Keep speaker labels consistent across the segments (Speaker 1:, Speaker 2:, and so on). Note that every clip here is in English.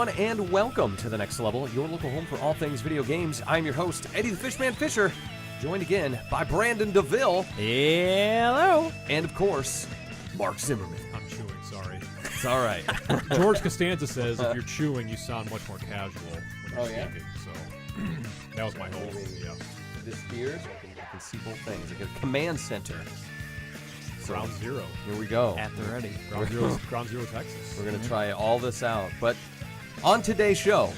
Speaker 1: everyone, and welcome to The Next Level, your local home for all things video games. I'm your host, Eddie the Fishman Fisher, joined again by Brandon DeVille.
Speaker 2: Hello.
Speaker 1: And, of course, Mark Zimmerman.
Speaker 3: I'm chewing, sorry.
Speaker 1: It's all right.
Speaker 3: George Costanza says if you're chewing, you sound much more casual when you're speaking. So that was my whole,
Speaker 1: This here, I can see both things. Like a command center.
Speaker 3: Ground Zero.
Speaker 1: Here we go.
Speaker 2: At the ready.
Speaker 3: Ground Zero, Texas.
Speaker 1: We're going to try all this out. But on today's show,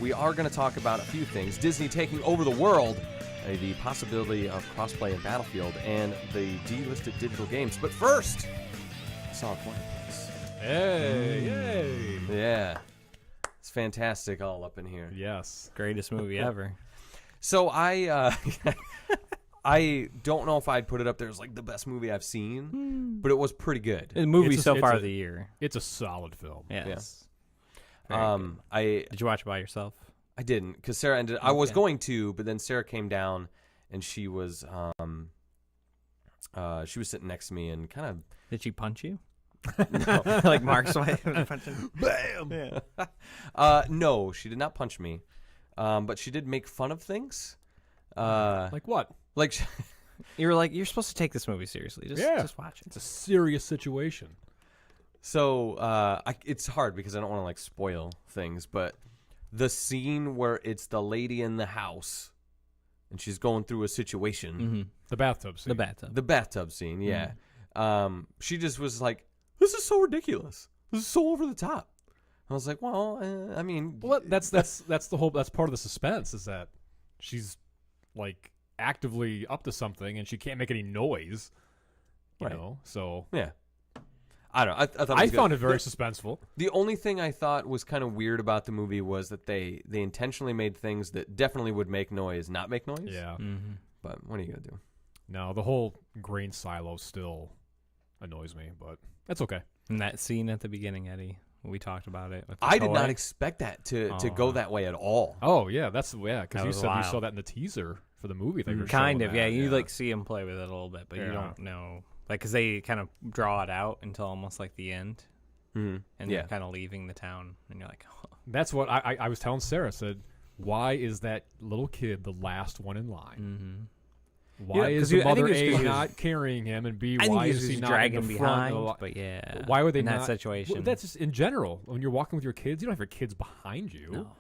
Speaker 1: we are going to talk about a few things. Disney taking over the world, the possibility of crossplay in Battlefield, and the delisted digital games. But first, Saw a Quiet Place.
Speaker 3: Hey, yay.
Speaker 1: Yeah. It's fantastic all up in here.
Speaker 3: Yes.
Speaker 2: Greatest movie ever.
Speaker 1: So I don't know if I'd put it up there as like the best movie I've seen, but it was pretty good.
Speaker 2: The movie
Speaker 3: It's a-
Speaker 2: so
Speaker 3: it's
Speaker 2: far
Speaker 3: a-
Speaker 2: of the year.
Speaker 3: It's a solid film.
Speaker 2: Yes.
Speaker 1: Did
Speaker 2: you watch it by yourself?
Speaker 1: I didn't, because Sarah ended. I was going to, but then Sarah came down, and she was sitting next to me and kind of.
Speaker 2: Did she punch you?
Speaker 1: No.
Speaker 2: Like Mark's wife punching?
Speaker 1: Bam!
Speaker 2: Yeah.
Speaker 1: No, she did not punch me, but she did make fun of things.
Speaker 3: Like what?
Speaker 1: Like
Speaker 2: You were like, you're supposed to take this movie seriously. Just watch it.
Speaker 3: It's a serious situation.
Speaker 1: so. It's hard because I don't want to like spoil things, but the scene where it's the lady in the house, and she's going through a situation.
Speaker 2: Mm-hmm.
Speaker 3: The bathtub scene.
Speaker 1: The bathtub scene, yeah. She just was like, "This is so ridiculous. This is so over the top." I was like, "Well, I mean,
Speaker 3: Well, that's the whole. That's part of the suspense is that she's like actively up to something and she can't make any noise. You know, so
Speaker 1: yeah." I don't know. I thought it was
Speaker 3: I
Speaker 1: good.
Speaker 3: found it very suspenseful.
Speaker 1: The only thing I thought was kind of weird about the movie was that they intentionally made things that definitely would make noise not make noise.
Speaker 3: Yeah.
Speaker 2: Mm-hmm.
Speaker 1: But what are you gonna do?
Speaker 3: No, the whole grain silo still annoys me, but that's okay.
Speaker 2: And that scene at the beginning, Eddie, we talked about it. With the
Speaker 1: I did
Speaker 2: toy.
Speaker 1: not expect that to go that way at all.
Speaker 3: Oh yeah, because
Speaker 2: That
Speaker 3: you
Speaker 2: was
Speaker 3: said you
Speaker 2: wild.
Speaker 3: saw that in the teaser for the movie. They were
Speaker 2: Kind
Speaker 3: showing
Speaker 2: of, yeah.
Speaker 3: that,
Speaker 2: You like see him play with it a little bit, but you
Speaker 3: Yeah.
Speaker 2: don't know. Like, because they kind of draw it out until almost like the end.
Speaker 1: Mm-hmm.
Speaker 2: And
Speaker 1: Yeah.
Speaker 2: they're kind of leaving the town. And you're like, oh.
Speaker 3: That's what I was telling Sarah. I said, why is that little kid the last one in line?
Speaker 2: Mm-hmm.
Speaker 3: Why
Speaker 2: Yeah,
Speaker 3: is
Speaker 2: 'cause
Speaker 3: the
Speaker 2: I think
Speaker 3: mother
Speaker 2: it was 'cause
Speaker 3: A
Speaker 2: he was-
Speaker 3: not carrying him, and B,
Speaker 2: I think
Speaker 3: why
Speaker 2: he
Speaker 3: is
Speaker 2: was
Speaker 3: he not
Speaker 2: dragging
Speaker 3: in the front
Speaker 2: behind,
Speaker 3: of the
Speaker 2: but yeah.
Speaker 3: Why would they
Speaker 2: in
Speaker 3: not?
Speaker 2: that situation?
Speaker 3: Well, that's just in general. When you're walking with your kids, you don't have your kids behind you.
Speaker 2: No.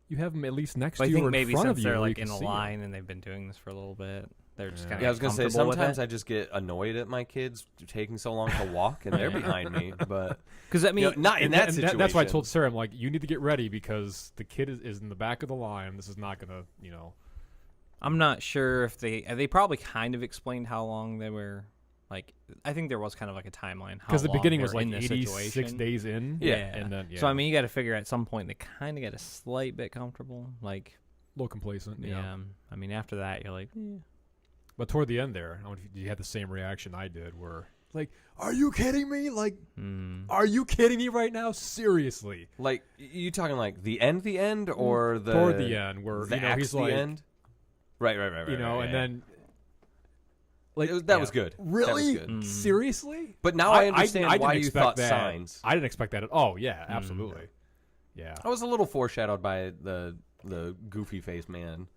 Speaker 3: You have them at least next
Speaker 2: But
Speaker 3: to
Speaker 2: I
Speaker 3: you
Speaker 2: think
Speaker 3: or in
Speaker 2: maybe
Speaker 3: front
Speaker 2: since
Speaker 3: of you.
Speaker 2: they're
Speaker 3: where
Speaker 2: like
Speaker 3: you
Speaker 2: in
Speaker 3: can
Speaker 2: a
Speaker 3: see 'em.
Speaker 2: line and they've been doing this for a little bit, they're just kind of
Speaker 1: Yeah, I was gonna say
Speaker 2: comfortable with
Speaker 1: sometimes
Speaker 2: it.
Speaker 1: I just get annoyed at my kids taking so long to walk, and they're behind me. But
Speaker 2: Because I mean,
Speaker 1: not in
Speaker 3: And
Speaker 1: that
Speaker 3: and
Speaker 1: situation.
Speaker 3: that's why I told Sarah, I'm like, you need to get ready because the kid is in the back of the line. This is not gonna,
Speaker 2: I'm not sure if they probably kind of explained how long they were. Like, I think there was kind of like a timeline.
Speaker 3: Because the beginning
Speaker 2: was
Speaker 3: was like 86 days in.
Speaker 1: Yeah.
Speaker 3: And then
Speaker 2: So I mean, you got to figure at some point they kind of get a slight bit comfortable. Like,
Speaker 3: a little complacent.
Speaker 2: yeah. I mean, after that, you're like,
Speaker 3: But toward the end there, I don't know if you had the same reaction I did, where like, are you kidding me? Like, are you kidding me right now? Seriously?
Speaker 1: like you talking like the end, or the
Speaker 3: Toward the end, where
Speaker 1: the
Speaker 3: he's
Speaker 1: the
Speaker 3: like,
Speaker 1: end. Right.
Speaker 3: and then like
Speaker 1: that was good.
Speaker 3: Really?
Speaker 1: That was good.
Speaker 3: Seriously?
Speaker 1: But now I understand
Speaker 3: didn't
Speaker 1: why you
Speaker 3: expect
Speaker 1: thought
Speaker 3: that.
Speaker 1: signs.
Speaker 3: I didn't expect that. Oh yeah, absolutely. Yeah,
Speaker 1: I was a little foreshadowed by the goofy face man.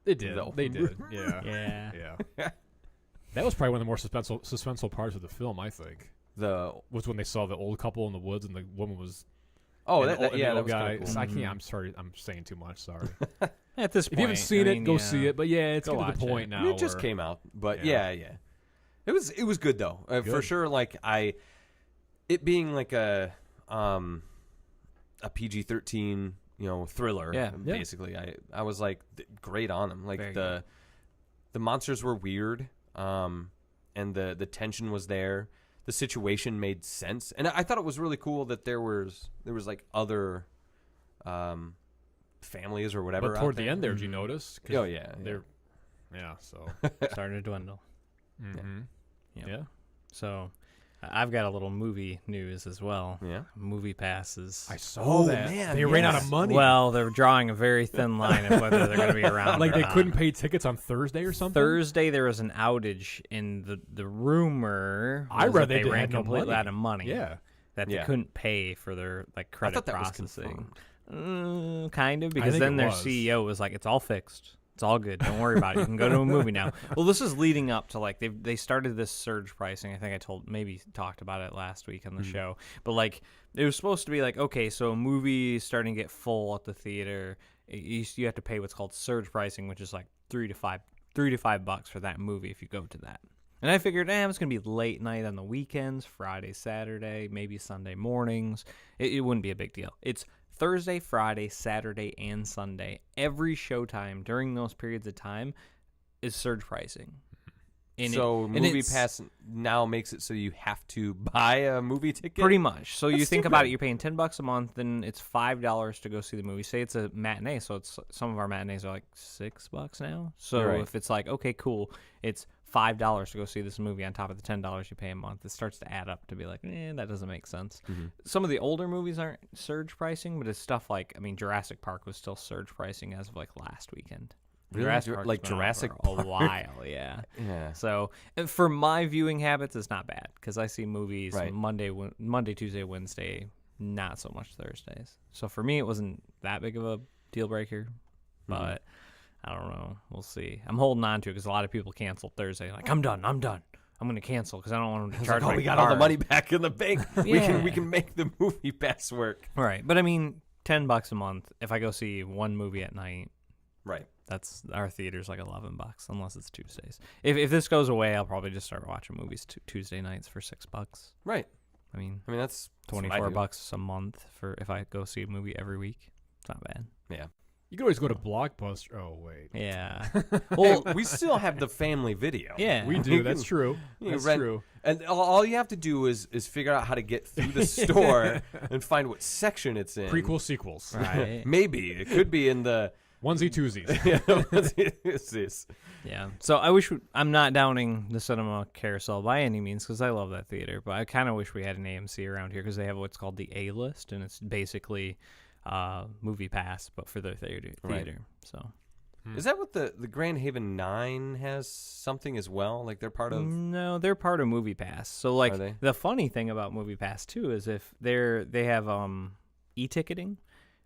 Speaker 3: it did.
Speaker 1: No.
Speaker 3: They did. Yeah,
Speaker 2: yeah.
Speaker 3: yeah. That was probably one of the more suspenseful parts of the film. I think was when they saw the old couple in the woods and the woman was.
Speaker 1: Oh,
Speaker 3: and
Speaker 1: that,
Speaker 3: the old- and
Speaker 1: yeah,
Speaker 3: the
Speaker 1: that
Speaker 3: old
Speaker 1: was
Speaker 3: guy.
Speaker 1: kinda cool.
Speaker 3: I can't. I'm sorry. I'm saying too much. Sorry.
Speaker 2: At this
Speaker 3: If
Speaker 2: point,
Speaker 3: you haven't seen
Speaker 2: I
Speaker 3: it,
Speaker 2: mean,
Speaker 3: go
Speaker 2: yeah.
Speaker 3: see it. But yeah, it's
Speaker 2: Go
Speaker 3: getting to the
Speaker 2: watch
Speaker 3: point
Speaker 2: it.
Speaker 3: now.
Speaker 1: It just
Speaker 3: where-
Speaker 1: came out, but
Speaker 3: Yeah.
Speaker 1: yeah. It was good though, for
Speaker 3: Good.
Speaker 1: sure. Like it being like a PG-13 thriller.
Speaker 2: Yeah.
Speaker 1: Basically, I was like great on them. Like
Speaker 2: Very
Speaker 1: the monsters were weird, and the tension was there. The situation made sense, and I thought it was really cool that there was like other families or whatever.
Speaker 3: But toward
Speaker 1: out
Speaker 3: the
Speaker 1: there.
Speaker 3: end there, did you notice? 'Cause
Speaker 1: Oh yeah,
Speaker 3: they're yeah. So.
Speaker 2: Starting to dwindle.
Speaker 3: Mm-hmm.
Speaker 2: Yep.
Speaker 3: Yeah.
Speaker 2: So, I've got a little movie news as well.
Speaker 1: Yeah.
Speaker 2: Movie passes.
Speaker 3: I saw that.
Speaker 1: man,
Speaker 3: They ran out
Speaker 1: yes.
Speaker 3: of money.
Speaker 2: Well, they're drawing a very thin line of whether they're going to be around.
Speaker 3: like
Speaker 2: or
Speaker 3: they
Speaker 2: not.
Speaker 3: couldn't pay tickets on Thursday or something.
Speaker 2: Thursday, there was an outage in the rumor.
Speaker 3: I
Speaker 2: was
Speaker 3: read
Speaker 2: that
Speaker 3: they
Speaker 2: ran
Speaker 3: had no
Speaker 2: completely
Speaker 3: money.
Speaker 2: out of money.
Speaker 3: Yeah.
Speaker 2: that they
Speaker 1: Yeah.
Speaker 2: couldn't pay for their like
Speaker 1: I
Speaker 2: credit
Speaker 1: thought that was
Speaker 2: processing.
Speaker 1: confirmed.
Speaker 2: Kind of, because
Speaker 3: think
Speaker 2: then
Speaker 3: it
Speaker 2: their
Speaker 3: was.
Speaker 2: CEO was like, "It's all fixed. It's all good. Don't worry about it. You can go to a movie now." Well, this is leading up to like they started this surge pricing. I think I talked about it last week on the show. But like it was supposed to be like, okay, so a movie is starting to get full at the theater. You have to pay what's called surge pricing, which is like $3 to $5 for that movie if you go to that. And I figured, it's going to be late night on the weekends, Friday, Saturday, maybe Sunday mornings. It wouldn't be a big deal. It's Thursday, Friday, Saturday, and Sunday. Every showtime during those periods of time is surge pricing.
Speaker 1: So Movie Pass now makes it so you have to buy a movie ticket?
Speaker 2: Pretty much. So you think
Speaker 1: stupid.
Speaker 2: about it, you're paying $10 a month, then it's $5 to go see the movie. Say it's a matinee, so it's some of our matinees are like $6 now. So
Speaker 1: Right.
Speaker 2: if it's like, okay, cool, it's $5 to go see this movie on top of the $10 you pay a month, it starts to add up to be like, that doesn't make sense. Some of the older movies aren't surge pricing, but it's stuff like, Jurassic Park was still surge pricing as of like last weekend.
Speaker 1: Really?
Speaker 2: Park's
Speaker 1: Like
Speaker 2: been out
Speaker 1: Jurassic
Speaker 2: for
Speaker 1: Park?
Speaker 2: a while, yeah.
Speaker 1: Yeah.
Speaker 2: So for my viewing habits, it's not bad because I see movies
Speaker 1: Right.
Speaker 2: Monday, Tuesday, Wednesday, not so much Thursdays. So for me, it wasn't that big of a deal breaker, but I don't know. We'll see. I'm holding on to it because a lot of people canceled Thursday. Like, I'm done. I'm going to cancel because I don't want them to charge
Speaker 1: Like,
Speaker 2: my
Speaker 1: we got
Speaker 2: card.
Speaker 1: all the money back in the bank.
Speaker 2: Yeah.
Speaker 1: We can make the Movie Pass work.
Speaker 2: Right. But $10 a month, if I go see one movie at night,
Speaker 1: Right.
Speaker 2: that's our theater's like $11 unless it's Tuesdays. If this goes away, I'll probably just start watching movies Tuesday nights for $6.
Speaker 1: Right.
Speaker 2: That's
Speaker 1: what I do.
Speaker 2: $24 a month for if I go see a movie every week. It's not bad.
Speaker 1: Yeah.
Speaker 3: You can always go to Blockbuster. Oh wait,
Speaker 2: Yeah.
Speaker 1: Well, we still have the family video.
Speaker 2: Yeah.
Speaker 3: we do. That's true.
Speaker 1: You
Speaker 3: That's
Speaker 1: rent-
Speaker 3: true.
Speaker 1: And all you have to do is figure out how to get through the store and find what section it's in.
Speaker 3: Prequel sequels.
Speaker 2: Right.
Speaker 1: Maybe. It could be in the...
Speaker 3: Onesie twosies.
Speaker 1: What's this?
Speaker 2: Yeah. So I'm not downing the cinema carousel by any means because I love that theater, but I kind of wish we had an AMC around here because they have what's called the A-list, and it's basically Movie Pass, but for their theater.
Speaker 1: Right.
Speaker 2: So
Speaker 1: Is that what the Grand Haven 9 has something as well? Like they're part of...
Speaker 2: No, they're part of Movie Pass. So
Speaker 1: Are they?
Speaker 2: like the funny thing about Movie Pass too is if they have e-ticketing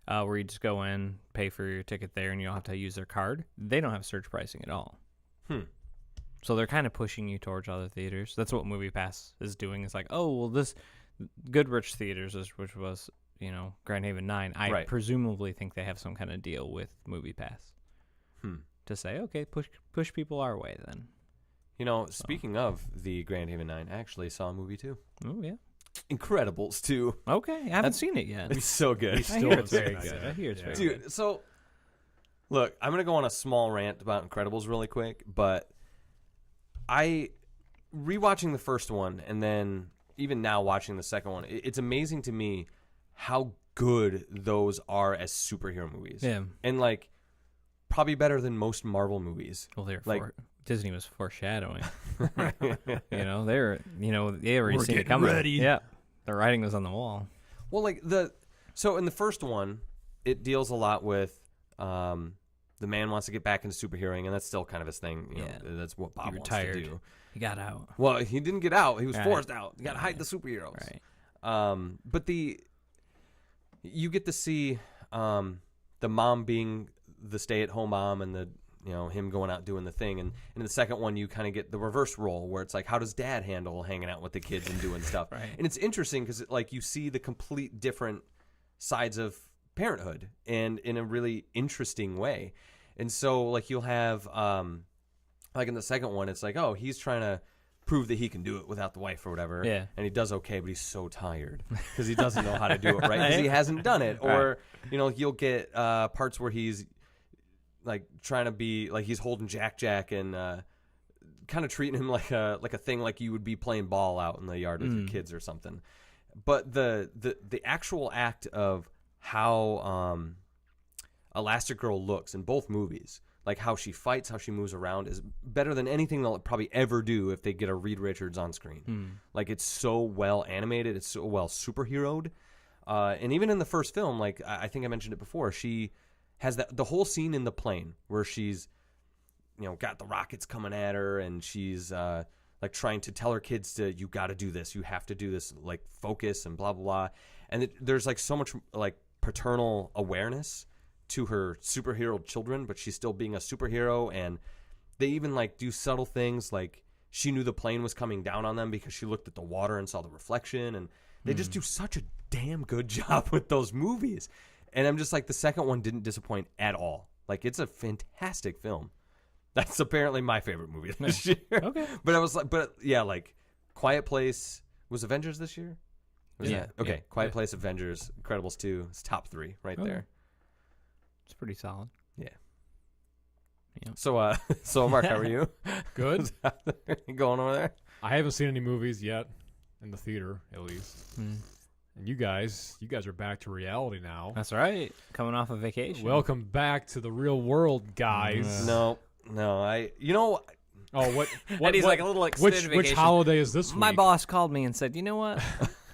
Speaker 2: where you just go in, pay for your ticket there, and you don't have to use their card. They don't have surge pricing at all. So they're kind of pushing you towards other theaters. That's what Movie Pass is doing. It's like, oh, well, this Goodrich Theaters, which was, Grand Haven 9, I
Speaker 1: Right.
Speaker 2: presumably think they have some kind of deal with Movie Pass to say, okay, push people our way then.
Speaker 1: Speaking of the Grand Haven 9, I actually saw a movie too.
Speaker 2: Oh, yeah.
Speaker 1: Incredibles 2.
Speaker 2: Okay, I haven't seen it yet.
Speaker 1: It's so good.
Speaker 2: I hear it's very good. I hear it's very good.
Speaker 1: Dude, so look, I'm gonna go on a small rant about Incredibles really quick, but I rewatching the first one and then even now watching the second one, it's amazing to me how good those are as superhero movies.
Speaker 2: Yeah.
Speaker 1: And like probably better than most Marvel movies.
Speaker 2: Well,
Speaker 1: Like-
Speaker 2: Disney was foreshadowing. They already
Speaker 3: We're
Speaker 2: seen it
Speaker 3: getting
Speaker 2: coming.
Speaker 3: ready.
Speaker 2: Yeah, the writing was on the wall.
Speaker 1: Well, like so in the first one, it deals a lot with the man wants to get back into superheroing, and that's still kind of his thing. You know, that's what Bob
Speaker 2: He
Speaker 1: wants
Speaker 2: retired.
Speaker 1: to do.
Speaker 2: He got out.
Speaker 1: Well, he didn't get out; he was
Speaker 2: Right.
Speaker 1: forced out. You got to hide the superheroes.
Speaker 2: Right.
Speaker 1: But you get to see the mom being the stay-at-home mom, and him going out doing the thing. And in the second one, you kind of get the reverse role where it's like, how does dad handle hanging out with the kids and doing stuff?
Speaker 2: Right.
Speaker 1: And it's interesting because like you see the complete different sides of parenthood and in a really interesting way. And so like you'll have like in the second one, it's like, oh, he's trying to prove that he can do it without the wife or whatever.
Speaker 2: Yeah.
Speaker 1: And he does okay, but he's so tired because he doesn't know how to do it right because he hasn't done it. Or, you'll get parts where he's like trying to be like he's holding Jack and kind of treating him like a thing like you would be playing ball out in the yard with your kids or something. But the actual act of how Elastigirl looks in both movies, like how she fights, how she moves around, is better than anything they'll probably ever do if they get a Reed Richards on screen. Like it's so well animated, it's so well superheroed, and even in the first film, like I think I mentioned it before, she has the whole scene in the plane where she's got the rockets coming at her and she's like trying to tell her kids to, you got to do this, you have to do this, like focus and blah blah blah, and there's like so much like paternal awareness to her superhero children, but she's still being a superhero. And they even like do subtle things like she knew the plane was coming down on them because she looked at the water and saw the reflection. And they just do such a damn good job with those movies. And I'm just like, the second one didn't disappoint at all. Like, it's a fantastic film. That's apparently my favorite movie this year.
Speaker 2: Okay.
Speaker 1: But I was like, like Quiet Place was Avengers this year? Was
Speaker 2: Yeah.
Speaker 1: that? Okay.
Speaker 2: Yeah.
Speaker 1: Quiet Place, Avengers, Incredibles 2. It's top 3 right there.
Speaker 2: It's pretty solid.
Speaker 1: Yeah.
Speaker 2: Yeah.
Speaker 1: So Mark, how are you?
Speaker 3: Good.
Speaker 1: You going over there?
Speaker 3: I haven't seen any movies yet, in the theater at least. And you guys are back to reality now.
Speaker 2: That's right. Coming off a vacation.
Speaker 3: Welcome back to the real world, guys.
Speaker 1: No.
Speaker 3: Oh, what?
Speaker 2: Eddie's like a little extended
Speaker 3: Which
Speaker 2: vacation.
Speaker 3: holiday is this week?
Speaker 2: My boss called me and said, you know what?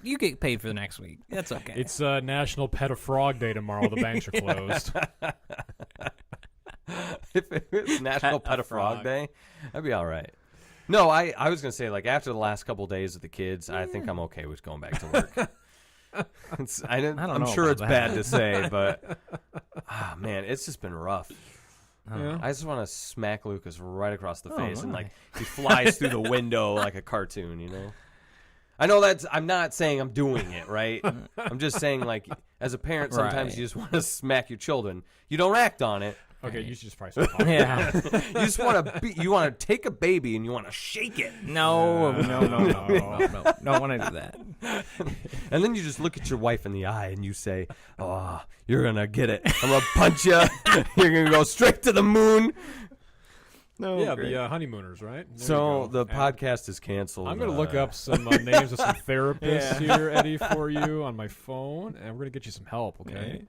Speaker 2: You get paid for the next week. That's okay.
Speaker 3: It's National Pet a Frog Day tomorrow. The banks are closed.
Speaker 1: If it's National Pet a Frog Day, that'd be all right. No, I was going to say, like, after the last couple of days of the kids, I think I'm okay with going back to work. I'm sure it's bad to say, but, man, it's just been rough.
Speaker 3: Yeah.
Speaker 1: I just want to smack Lucas right across the face and, like, he flies through the window like a cartoon, you know? I know I'm not saying I'm doing it, right? I'm just saying, like, as a parent, sometimes you just want to smack your children. You don't act on it.
Speaker 3: Okay, you should just probably stop.
Speaker 2: Yeah.
Speaker 1: You just want to take a baby and you want to shake it.
Speaker 2: No. Don't want to do that.
Speaker 1: And then you just look at your wife in the eye and you say, "Oh, you're going to get it. I'm going to punch you. You're going to go straight to the moon."
Speaker 2: No.
Speaker 3: Yeah, the honeymooners, right? There
Speaker 1: So
Speaker 3: you go.
Speaker 1: the podcast is canceled.
Speaker 3: I'm going to look up some names of some therapists here, Eddie, for you on my phone, and we're going to get you some help, okay?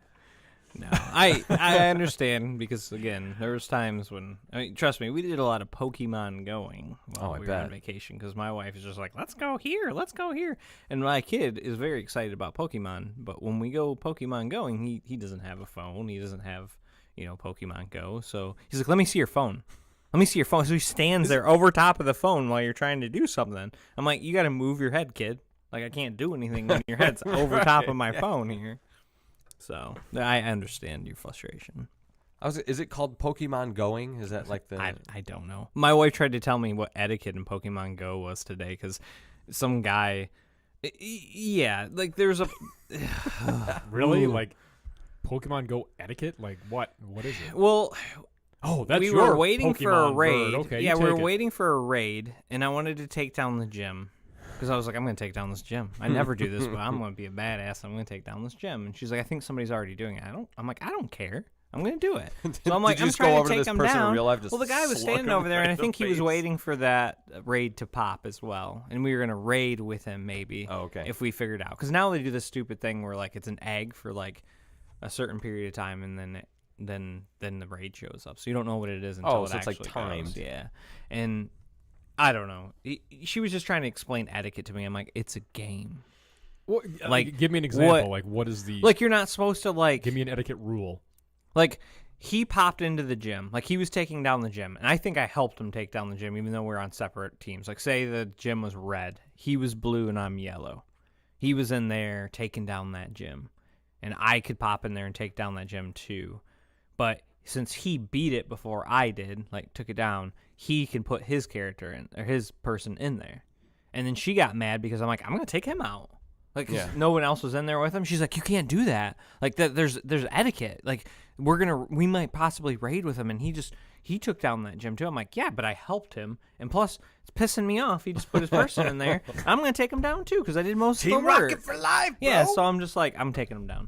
Speaker 2: No, I understand because again, there was times when trust me, we did a lot of Pokemon going while we were on vacation because my wife is just like, let's go here, and my kid is very excited about Pokemon. But when we go Pokemon going, he doesn't have a phone, he doesn't have Pokemon Go, so he's like, let me see your phone. So he stands there over top of the phone while you're trying to do something. I'm like, you got to move your head, kid. Like I can't do anything when your head's over top of my phone here. So I understand your frustration.
Speaker 1: Is it called Pokemon Going? Is that like the...
Speaker 2: I don't know. My wife tried to tell me what etiquette in Pokemon Go was today because some guy... Yeah, like there's a...
Speaker 3: Really?
Speaker 2: Ooh.
Speaker 3: Like Pokemon Go etiquette? Like what? What is it?
Speaker 2: Well...
Speaker 3: Oh, that's
Speaker 2: we
Speaker 3: your
Speaker 2: were waiting
Speaker 3: Pokemon
Speaker 2: for a raid.
Speaker 3: bird. Okay,
Speaker 2: yeah, we were
Speaker 3: it.
Speaker 2: waiting for a raid, and I wanted to take down the gym. Because I was like, I'm going to take down this gym. I never do this, but I'm going to be a badass. I'm going to take down this gym. And she's like, I think somebody's already doing it. I'm like, I don't care. I'm going to do it. So I'm like,
Speaker 1: Did you
Speaker 2: I'm
Speaker 1: just go
Speaker 2: trying
Speaker 1: over
Speaker 2: to
Speaker 1: to
Speaker 2: take
Speaker 1: this
Speaker 2: him
Speaker 1: person in
Speaker 2: down.
Speaker 1: real life, just
Speaker 2: Well, the guy was
Speaker 1: slug
Speaker 2: standing
Speaker 1: him
Speaker 2: over there,
Speaker 1: right
Speaker 2: and I
Speaker 1: in the
Speaker 2: think he was
Speaker 1: face?
Speaker 2: waiting for that raid to pop as well. And we were going to raid with him maybe.
Speaker 1: Oh, okay.
Speaker 2: If we figured out. Because now they do this stupid thing where like it's an egg for like a certain period of time, and then the raid shows up. So you don't know what it is until
Speaker 1: so
Speaker 2: it
Speaker 1: it's like
Speaker 2: actually
Speaker 1: timed.
Speaker 2: goes. Yeah. And I don't know. She was just trying to explain etiquette to me. I'm like, it's a game.
Speaker 3: Well,
Speaker 2: like,
Speaker 3: give me an example.
Speaker 2: what-
Speaker 3: Like, what is the?
Speaker 2: Like, you're not supposed to, like...
Speaker 3: give me an etiquette rule.
Speaker 2: Like, he popped into the gym. Like, he was taking down the gym. And I think I helped him take down the gym, even though we're on separate teams. Like, say the gym was red. He was blue and I'm yellow. He was in there taking down that gym. And I could pop in there and take down that gym, too. But since he beat it before I did, like, took it down, he can put his character in, or his person in there. And then she got mad because I'm like, I'm going to take him out. Like, 'cause no one else was in there with him. She's like, you can't do that. Like, there's etiquette. Like, we might possibly raid with him. And he took down that gym too. I'm like, yeah, but I helped him. And plus, it's pissing me off. He just put his person in there. I'm going to take him down too because I did most of the work.
Speaker 1: Rocket for life, bro.
Speaker 2: Yeah, so I'm just like, I'm taking him down.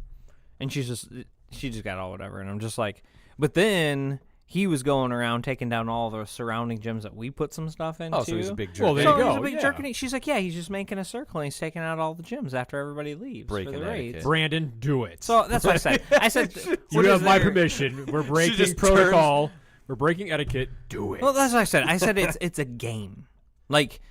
Speaker 2: And she just got all whatever. And I'm just like, but then he was going around taking down all the surrounding gyms that we put some stuff into.
Speaker 1: Oh, so he's a big jerk.
Speaker 3: Well, there
Speaker 2: So
Speaker 3: you go.
Speaker 2: he's a big
Speaker 3: yeah.
Speaker 2: jerk, and she's like, yeah, he's just making a circle, and he's taking out all the gyms after everybody leaves
Speaker 1: Breaking
Speaker 2: for the raids.
Speaker 1: etiquette.
Speaker 3: Brandon, do it.
Speaker 2: So that's what I said. I said,
Speaker 3: you
Speaker 2: what
Speaker 3: have
Speaker 2: is
Speaker 3: my
Speaker 2: there?
Speaker 3: permission. We're breaking
Speaker 1: just
Speaker 3: protocol. We're breaking etiquette. Do it.
Speaker 2: Well, that's what I said. I said it's a game. Like,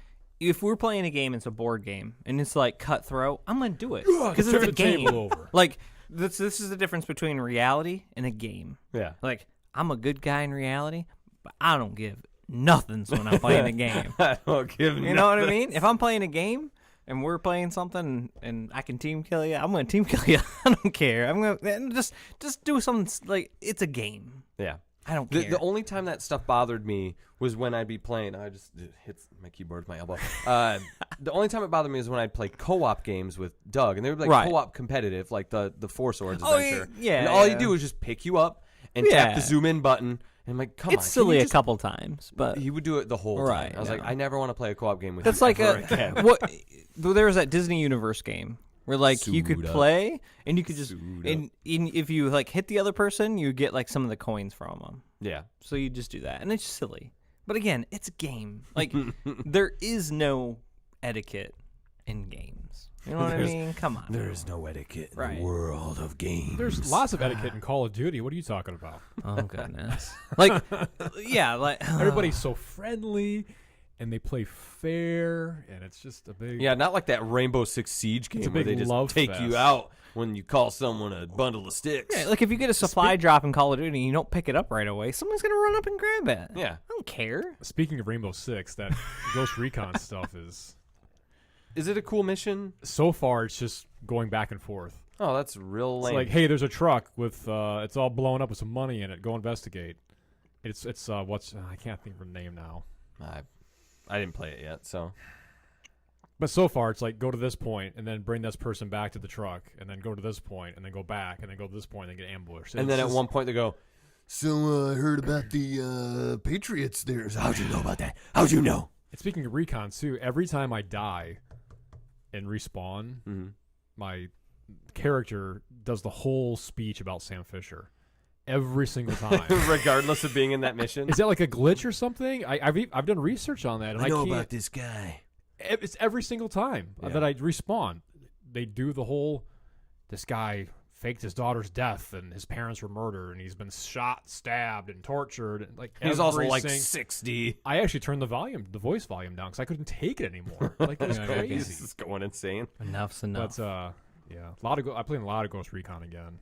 Speaker 2: if we're playing a game, it's a board game, and it's like cutthroat, I'm going to do it. Because
Speaker 3: Turn
Speaker 2: it's a
Speaker 3: the
Speaker 2: game.
Speaker 3: table over.
Speaker 2: Like, this is the difference between reality and a game.
Speaker 1: Yeah.
Speaker 2: Like, I'm a good guy in reality, but I don't give nothings when I'm playing a game.
Speaker 1: I don't give
Speaker 2: You know what I mean? If I'm playing a game, and we're playing something, and I can team kill you, I'm gonna team kill you. I don't care. I'm gonna just do something like it's a game.
Speaker 1: Yeah.
Speaker 2: I don't care.
Speaker 1: The only time that stuff bothered me was when I'd be playing. I just hit my keyboard with my elbow. The only time it bothered me is when I'd play co-op games with Doug, and they would be like co-op competitive, like the Four Swords adventure.
Speaker 2: Yeah.
Speaker 1: And all you do is just pick you up and tap the zoom in button. And I'm like, come on.
Speaker 2: It's silly a couple times, but
Speaker 1: he would do it the whole time. I was like, I never want to play a co-op game with you.
Speaker 2: that's like there was that Disney Universe game. Where like you could play and you could just and if you like hit the other person, you get like some of the coins from them.
Speaker 1: Yeah.
Speaker 2: So you just do that, and it's silly. But again, it's a game. Like there is no etiquette in games. You know what I mean? Come on.
Speaker 1: There is no etiquette in the world of games.
Speaker 3: There's lots of etiquette in Call of Duty. What are you talking about?
Speaker 2: Oh goodness. Like yeah, like
Speaker 3: everybody's so friendly. And they play fair, and it's just a big...
Speaker 1: Yeah, not like that Rainbow Six Siege game where they just take you out when you call someone a bundle of sticks.
Speaker 2: Yeah, like if you get a supply drop in Call of Duty and you don't pick it up right away, someone's going to run up and grab it.
Speaker 1: Yeah.
Speaker 2: I don't care.
Speaker 3: Speaking of Rainbow Six, that Ghost Recon stuff is...
Speaker 1: Is it a cool mission?
Speaker 3: So far, it's just going back and forth.
Speaker 1: Oh, that's real lame.
Speaker 3: It's like, hey, there's a truck with... it's all blown up with some money in it. Go investigate. It's what's... I can't think of her name now.
Speaker 1: I didn't play it yet, so.
Speaker 3: But so far, it's like go to this point and then bring this person back to the truck, and then go to this point and then go back and then go to this point and then get ambushed.
Speaker 1: And then at one point they go, "So I heard about the Patriots there. How'd you know about that? How'd you know?"
Speaker 3: And speaking of recon too, every time I die and respawn, my character does the whole speech about Sam Fisher. Every single time,
Speaker 1: regardless of being in that mission.
Speaker 3: Is that like a glitch or something? I've done research on that, and
Speaker 1: I know about this guy.
Speaker 3: It's every single time that I respawn. They do the whole. This guy faked his daughter's death, and his parents were murdered, and he's been shot, stabbed, and tortured. And like
Speaker 1: he's also like 60.
Speaker 3: I actually turned the voice volume down because I couldn't take it anymore. Like it was crazy.
Speaker 1: This is going insane.
Speaker 2: Enough's enough.
Speaker 3: But I played a lot of Ghost Recon again.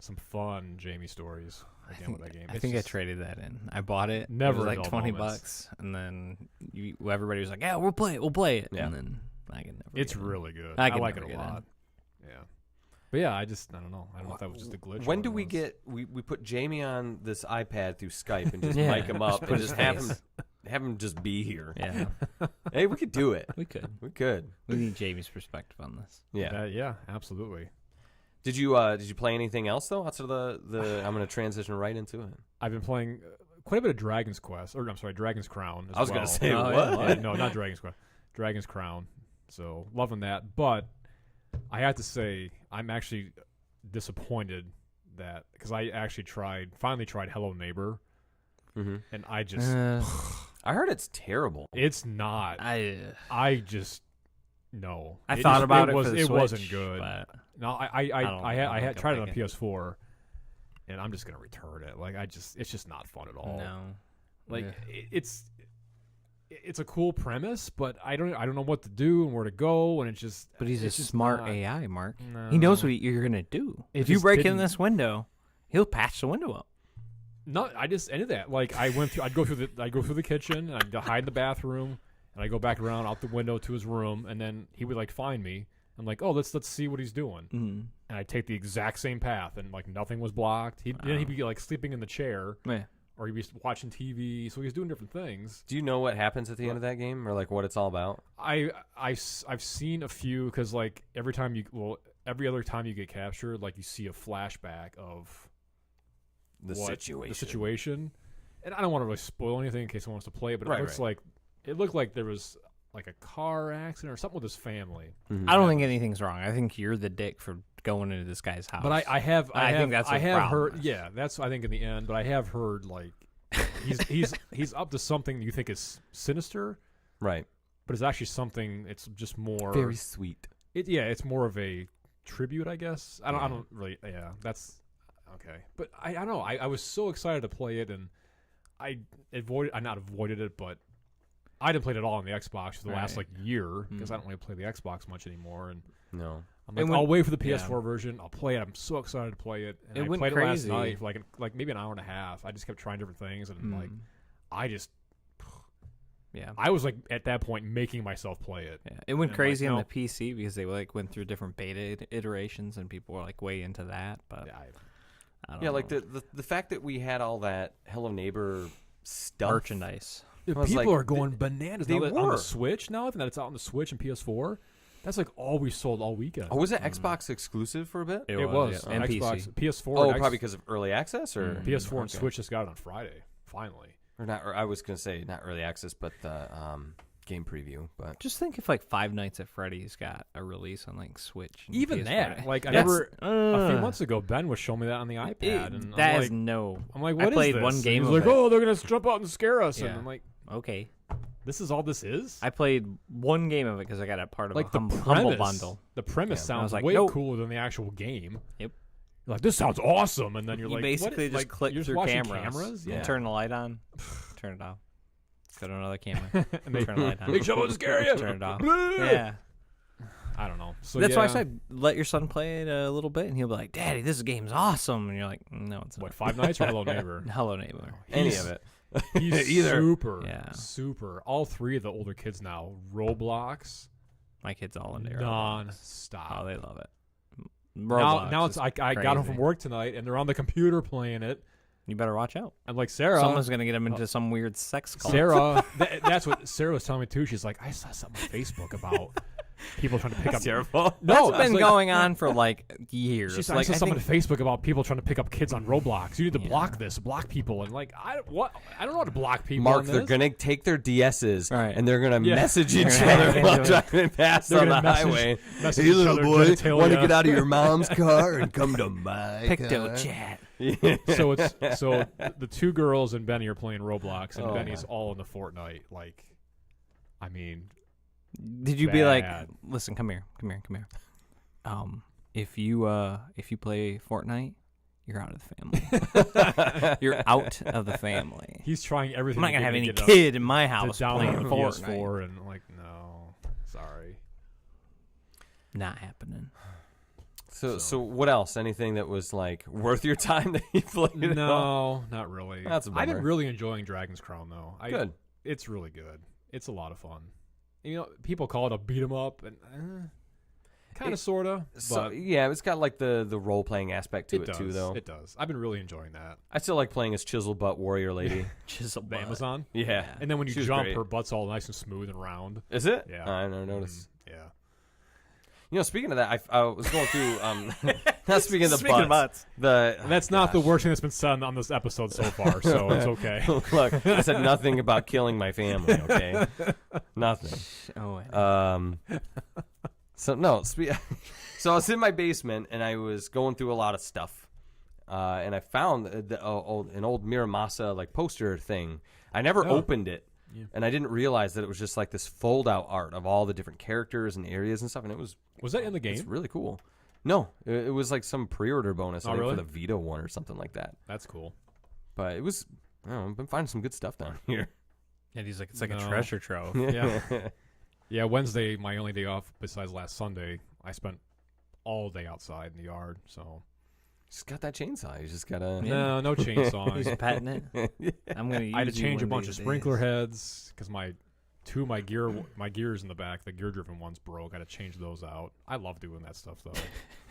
Speaker 3: Some fun Jamie stories again with that game.
Speaker 2: I think I traded that in. I bought it.
Speaker 3: Never
Speaker 2: it was like $20, and then everybody was like, "Yeah, we'll play it." Yeah. And then I can never.
Speaker 3: It's really good.
Speaker 2: I
Speaker 3: like it a lot. Yeah. But yeah, I don't know. I don't know if that was just a glitch.
Speaker 1: When do we get we put Jamie on this iPad through Skype and just mic him up and just have him just be here?
Speaker 2: Yeah.
Speaker 1: Hey, we could do it.
Speaker 2: We could.
Speaker 1: We
Speaker 2: need Jamie's perspective on this.
Speaker 1: Yeah.
Speaker 3: Yeah, absolutely.
Speaker 1: Did you play anything else though outside of the? I'm going to transition right into it.
Speaker 3: I've been playing quite a bit of Dragon's Quest, or I'm sorry, Dragon's Crown.
Speaker 1: I was going to say what?
Speaker 3: Yeah, no, not Dragon's Quest, Dragon's Crown. So loving that, but I have to say I'm actually disappointed that because I actually finally tried Hello Neighbor, and I just
Speaker 1: I heard it's terrible.
Speaker 3: It's not. I just no.
Speaker 2: I thought about it.
Speaker 3: It wasn't good.
Speaker 2: But
Speaker 3: no, I had tried it on PS4, and I'm just gonna return it. Like it's just not fun at all.
Speaker 2: No,
Speaker 3: like it's a cool premise, but I don't know what to do and where to go, and it's just.
Speaker 2: But he's a smart AI, Mark.
Speaker 3: No.
Speaker 2: He knows what you're gonna do. If you break in this window, he'll patch the window up.
Speaker 3: No, I just ended that. Like I'd go through the kitchen, and I'd hide in the bathroom, and I go back around out the window to his room, and then he would like find me. I'm like, oh, let's see what he's doing, and I take the exact same path, and like nothing was blocked. Then he'd be like sleeping in the chair, or he'd be watching TV. So he was doing different things.
Speaker 1: Do you know what happens at the end of that game, or like what it's all about?
Speaker 3: I've seen a few because like every other time you get captured, like you see a flashback of the situation, and I don't want to really spoil anything in case someone wants to play it, but it looked like there was like a car accident or something with his family.
Speaker 2: I don't think anything's wrong. I think you're the dick for going into this guy's house.
Speaker 3: But I think that's
Speaker 2: I have
Speaker 3: heard. Yeah, that's I think in the end. But I have heard like he's up to something you think is sinister,
Speaker 1: right?
Speaker 3: But it's actually something. It's just more
Speaker 1: very sweet.
Speaker 3: It's more of a tribute, I guess. I don't really. Yeah, that's okay. But I don't know. I was so excited to play it, and I not avoided it, but I didn't play it at all on the Xbox for the last like year because I don't really play the Xbox much anymore. And
Speaker 1: no,
Speaker 3: I'm like, I'll wait for the PS4 version. I'll play it. I'm so excited to play it. And I played
Speaker 2: crazy.
Speaker 3: it last night for like maybe an hour and a half. I just kept trying different things, and like I just
Speaker 2: Yeah.
Speaker 3: I was like at that point making myself play it.
Speaker 2: Yeah. It went
Speaker 3: And,
Speaker 2: crazy
Speaker 3: like,
Speaker 2: on
Speaker 3: no.
Speaker 2: the PC because they like went through different beta iterations and people were like way into that. But
Speaker 3: Yeah,
Speaker 2: I don't
Speaker 1: Yeah,
Speaker 2: know.
Speaker 1: like the fact that we had all that Hello Neighbor stuff.
Speaker 2: merchandise.
Speaker 1: I was
Speaker 3: people
Speaker 1: like,
Speaker 3: are going bananas
Speaker 1: they
Speaker 3: now that on
Speaker 1: were.
Speaker 3: the Switch. Now that it's out on the Switch and PS4, that's like all we sold all weekend.
Speaker 1: Oh, was it Xbox exclusive for a bit?
Speaker 3: It was
Speaker 2: yeah. And
Speaker 3: Xbox,
Speaker 2: PC.
Speaker 3: PS4.
Speaker 1: Oh,
Speaker 3: and
Speaker 1: probably because of early access, or
Speaker 3: PS4 and
Speaker 1: Okay.
Speaker 3: Switch just got it on Friday. Finally,
Speaker 1: or not. Or I was gonna say not early access, but the game preview. But
Speaker 2: Just think if like Five Nights at Freddy's got a release on like Switch. And
Speaker 3: even
Speaker 2: PS4.
Speaker 3: that, like I
Speaker 2: That's-
Speaker 3: never a few
Speaker 2: uh,
Speaker 3: months ago, Ben was showing me that on the iPad, and
Speaker 2: that
Speaker 3: I'm
Speaker 2: is
Speaker 3: like,
Speaker 2: no.
Speaker 3: I'm like,
Speaker 2: I
Speaker 3: what is
Speaker 2: played
Speaker 3: this?
Speaker 2: one
Speaker 3: And
Speaker 2: game
Speaker 3: he's
Speaker 2: of
Speaker 3: like,
Speaker 2: it.
Speaker 3: oh, they're gonna jump out and scare us, and
Speaker 2: Yeah.
Speaker 3: I'm like,
Speaker 2: Okay.
Speaker 3: this is all this is.
Speaker 2: I played one game of it because I got a part of
Speaker 3: Like
Speaker 2: a
Speaker 3: the
Speaker 2: Humble
Speaker 3: premise,
Speaker 2: Bundle.
Speaker 3: the premise
Speaker 2: Yeah, I was
Speaker 3: sounds
Speaker 2: like,
Speaker 3: way
Speaker 2: nope.
Speaker 3: cooler than the actual game.
Speaker 2: Yep.
Speaker 3: You're like, this sounds awesome, and then you're
Speaker 2: You
Speaker 3: like,
Speaker 2: basically
Speaker 3: what?
Speaker 2: just
Speaker 3: Like,
Speaker 2: click
Speaker 3: you're just
Speaker 2: through
Speaker 3: watching
Speaker 2: cameras.
Speaker 3: Yeah.
Speaker 2: Turn the light on. Turn it off. Go to another camera.
Speaker 3: And they-
Speaker 2: Turn the light on.
Speaker 3: Make sure it scare you.
Speaker 2: Turn it off.
Speaker 3: Yeah.
Speaker 2: Yeah.
Speaker 3: I don't know. So
Speaker 2: That's why I
Speaker 3: yeah.
Speaker 2: said let your son play it a little bit, and he'll be like, "Daddy, this game's awesome," and you're like, "No, it's
Speaker 3: What,
Speaker 2: not."
Speaker 3: Five Nights or Hello Neighbor?
Speaker 2: Hello Neighbor.
Speaker 1: any
Speaker 3: He's-
Speaker 1: of it.
Speaker 3: He's
Speaker 1: Either.
Speaker 3: super,
Speaker 2: Yeah.
Speaker 3: super. All three of the older kids now, Roblox,
Speaker 2: My kid's all in there.
Speaker 3: non-stop.
Speaker 2: Oh, they love it.
Speaker 3: Now it's
Speaker 2: is
Speaker 3: I got home from
Speaker 2: crazy.
Speaker 3: work tonight, and they're on the computer playing it.
Speaker 2: You better watch out.
Speaker 3: I'm like, Sarah.
Speaker 2: Someone's gonna get him into some weird sex cult.
Speaker 3: Sarah, that's what Sarah was telling me too. She's like, I saw something on Facebook about people trying to pick up.
Speaker 1: Terrible.
Speaker 3: No,
Speaker 2: That's been
Speaker 3: like,
Speaker 2: going on for like years.
Speaker 3: She's
Speaker 2: like,
Speaker 3: like, I saw
Speaker 2: I
Speaker 3: something
Speaker 2: think,
Speaker 3: on Facebook about people trying to pick up kids on Roblox. You need to
Speaker 2: Yeah.
Speaker 3: block this, block people, and like, I don't know how to block people.
Speaker 1: Mark,
Speaker 3: on
Speaker 1: they're
Speaker 3: this.
Speaker 1: gonna take their DSs
Speaker 2: Right.
Speaker 1: and they're gonna
Speaker 3: Yeah.
Speaker 1: message each
Speaker 2: They're gonna
Speaker 1: other while
Speaker 2: do it.
Speaker 1: driving past
Speaker 3: They're
Speaker 1: on the
Speaker 3: gonna message-
Speaker 1: highway.
Speaker 3: message
Speaker 1: Hey,
Speaker 3: each
Speaker 1: little
Speaker 3: other
Speaker 1: boy,
Speaker 3: genitalia.
Speaker 1: want to get out of your mom's car and come to my
Speaker 2: Picto
Speaker 1: car?
Speaker 2: chat.
Speaker 3: So the two girls and Benny are playing Roblox, and
Speaker 1: Oh,
Speaker 3: Benny's
Speaker 1: my.
Speaker 3: all in the Fortnite. Like, I mean,
Speaker 2: Did you be like,
Speaker 3: Bad.
Speaker 2: listen, come here. If you play Fortnite, you're out of the family. You're out of the family.
Speaker 3: he's trying everything.
Speaker 2: I'm not
Speaker 3: to
Speaker 2: gonna have
Speaker 3: get me
Speaker 2: any
Speaker 3: to get
Speaker 2: kid in my
Speaker 3: up
Speaker 2: house
Speaker 3: to
Speaker 2: playing
Speaker 3: download
Speaker 2: Fortnite.
Speaker 3: PS4, and I'm like, no, sorry.
Speaker 2: Not happening.
Speaker 1: So what else? Anything that was like worth your time that you played? at all?
Speaker 3: No, not really.
Speaker 1: That's a
Speaker 3: I've been
Speaker 1: bummer.
Speaker 3: really enjoying Dragon's Crown though.
Speaker 1: Good.
Speaker 3: It's really good. It's a lot of fun. You know, people call it a beat 'em up, and kind of, sorta.
Speaker 1: So
Speaker 3: But
Speaker 1: yeah, it's got like the role playing aspect to it,
Speaker 3: does.
Speaker 1: too, though.
Speaker 3: It does. I've been really enjoying that.
Speaker 1: I still like playing as Chisel Butt Warrior Lady.
Speaker 2: Chisel
Speaker 3: The
Speaker 2: butt.
Speaker 3: Amazon.
Speaker 1: Yeah.
Speaker 3: And then when you
Speaker 1: She was
Speaker 3: jump,
Speaker 1: great.
Speaker 3: her butt's all nice and smooth and round.
Speaker 1: Is it?
Speaker 3: Yeah.
Speaker 1: I never noticed.
Speaker 3: Yeah.
Speaker 1: You know, speaking of that, I was going through. Not speaking of the
Speaker 2: Speaking of
Speaker 1: butts. The
Speaker 3: And that's not the worst thing that's been said on this episode so far, so it's okay.
Speaker 1: Look, I said nothing about killing my family. Okay, nothing.
Speaker 2: Oh,
Speaker 1: So no. So I was in my basement and I was going through a lot of stuff, and I found an old Miramasa like poster thing. I never opened it.
Speaker 3: Yeah.
Speaker 1: And I didn't realize that it was just like this fold-out art of all the different characters and areas and stuff, and it was
Speaker 3: Was that in the
Speaker 1: it's
Speaker 3: game?
Speaker 1: really cool. No, it was like some pre-order bonus I think,
Speaker 3: really?
Speaker 1: for the Vita one or something like that.
Speaker 3: That's cool.
Speaker 1: But it was, I don't know, I've been finding some good stuff down here.
Speaker 2: and he's like, it's like a
Speaker 3: No.
Speaker 2: treasure trove.
Speaker 3: Yeah. Yeah, Wednesday, my only day off besides last Sunday, I spent all day outside in the yard, so.
Speaker 1: Just got that chainsaw. You just gotta.
Speaker 3: No, no
Speaker 2: He's
Speaker 3: chainsaw.
Speaker 2: petting it. I'm gonna. Use
Speaker 3: I had to
Speaker 2: you
Speaker 3: change a
Speaker 2: one
Speaker 3: bunch of
Speaker 2: these
Speaker 3: sprinkler
Speaker 2: days.
Speaker 3: heads because my gears in the back, the gear-driven ones broke. I had to change those out. I love doing that stuff, though.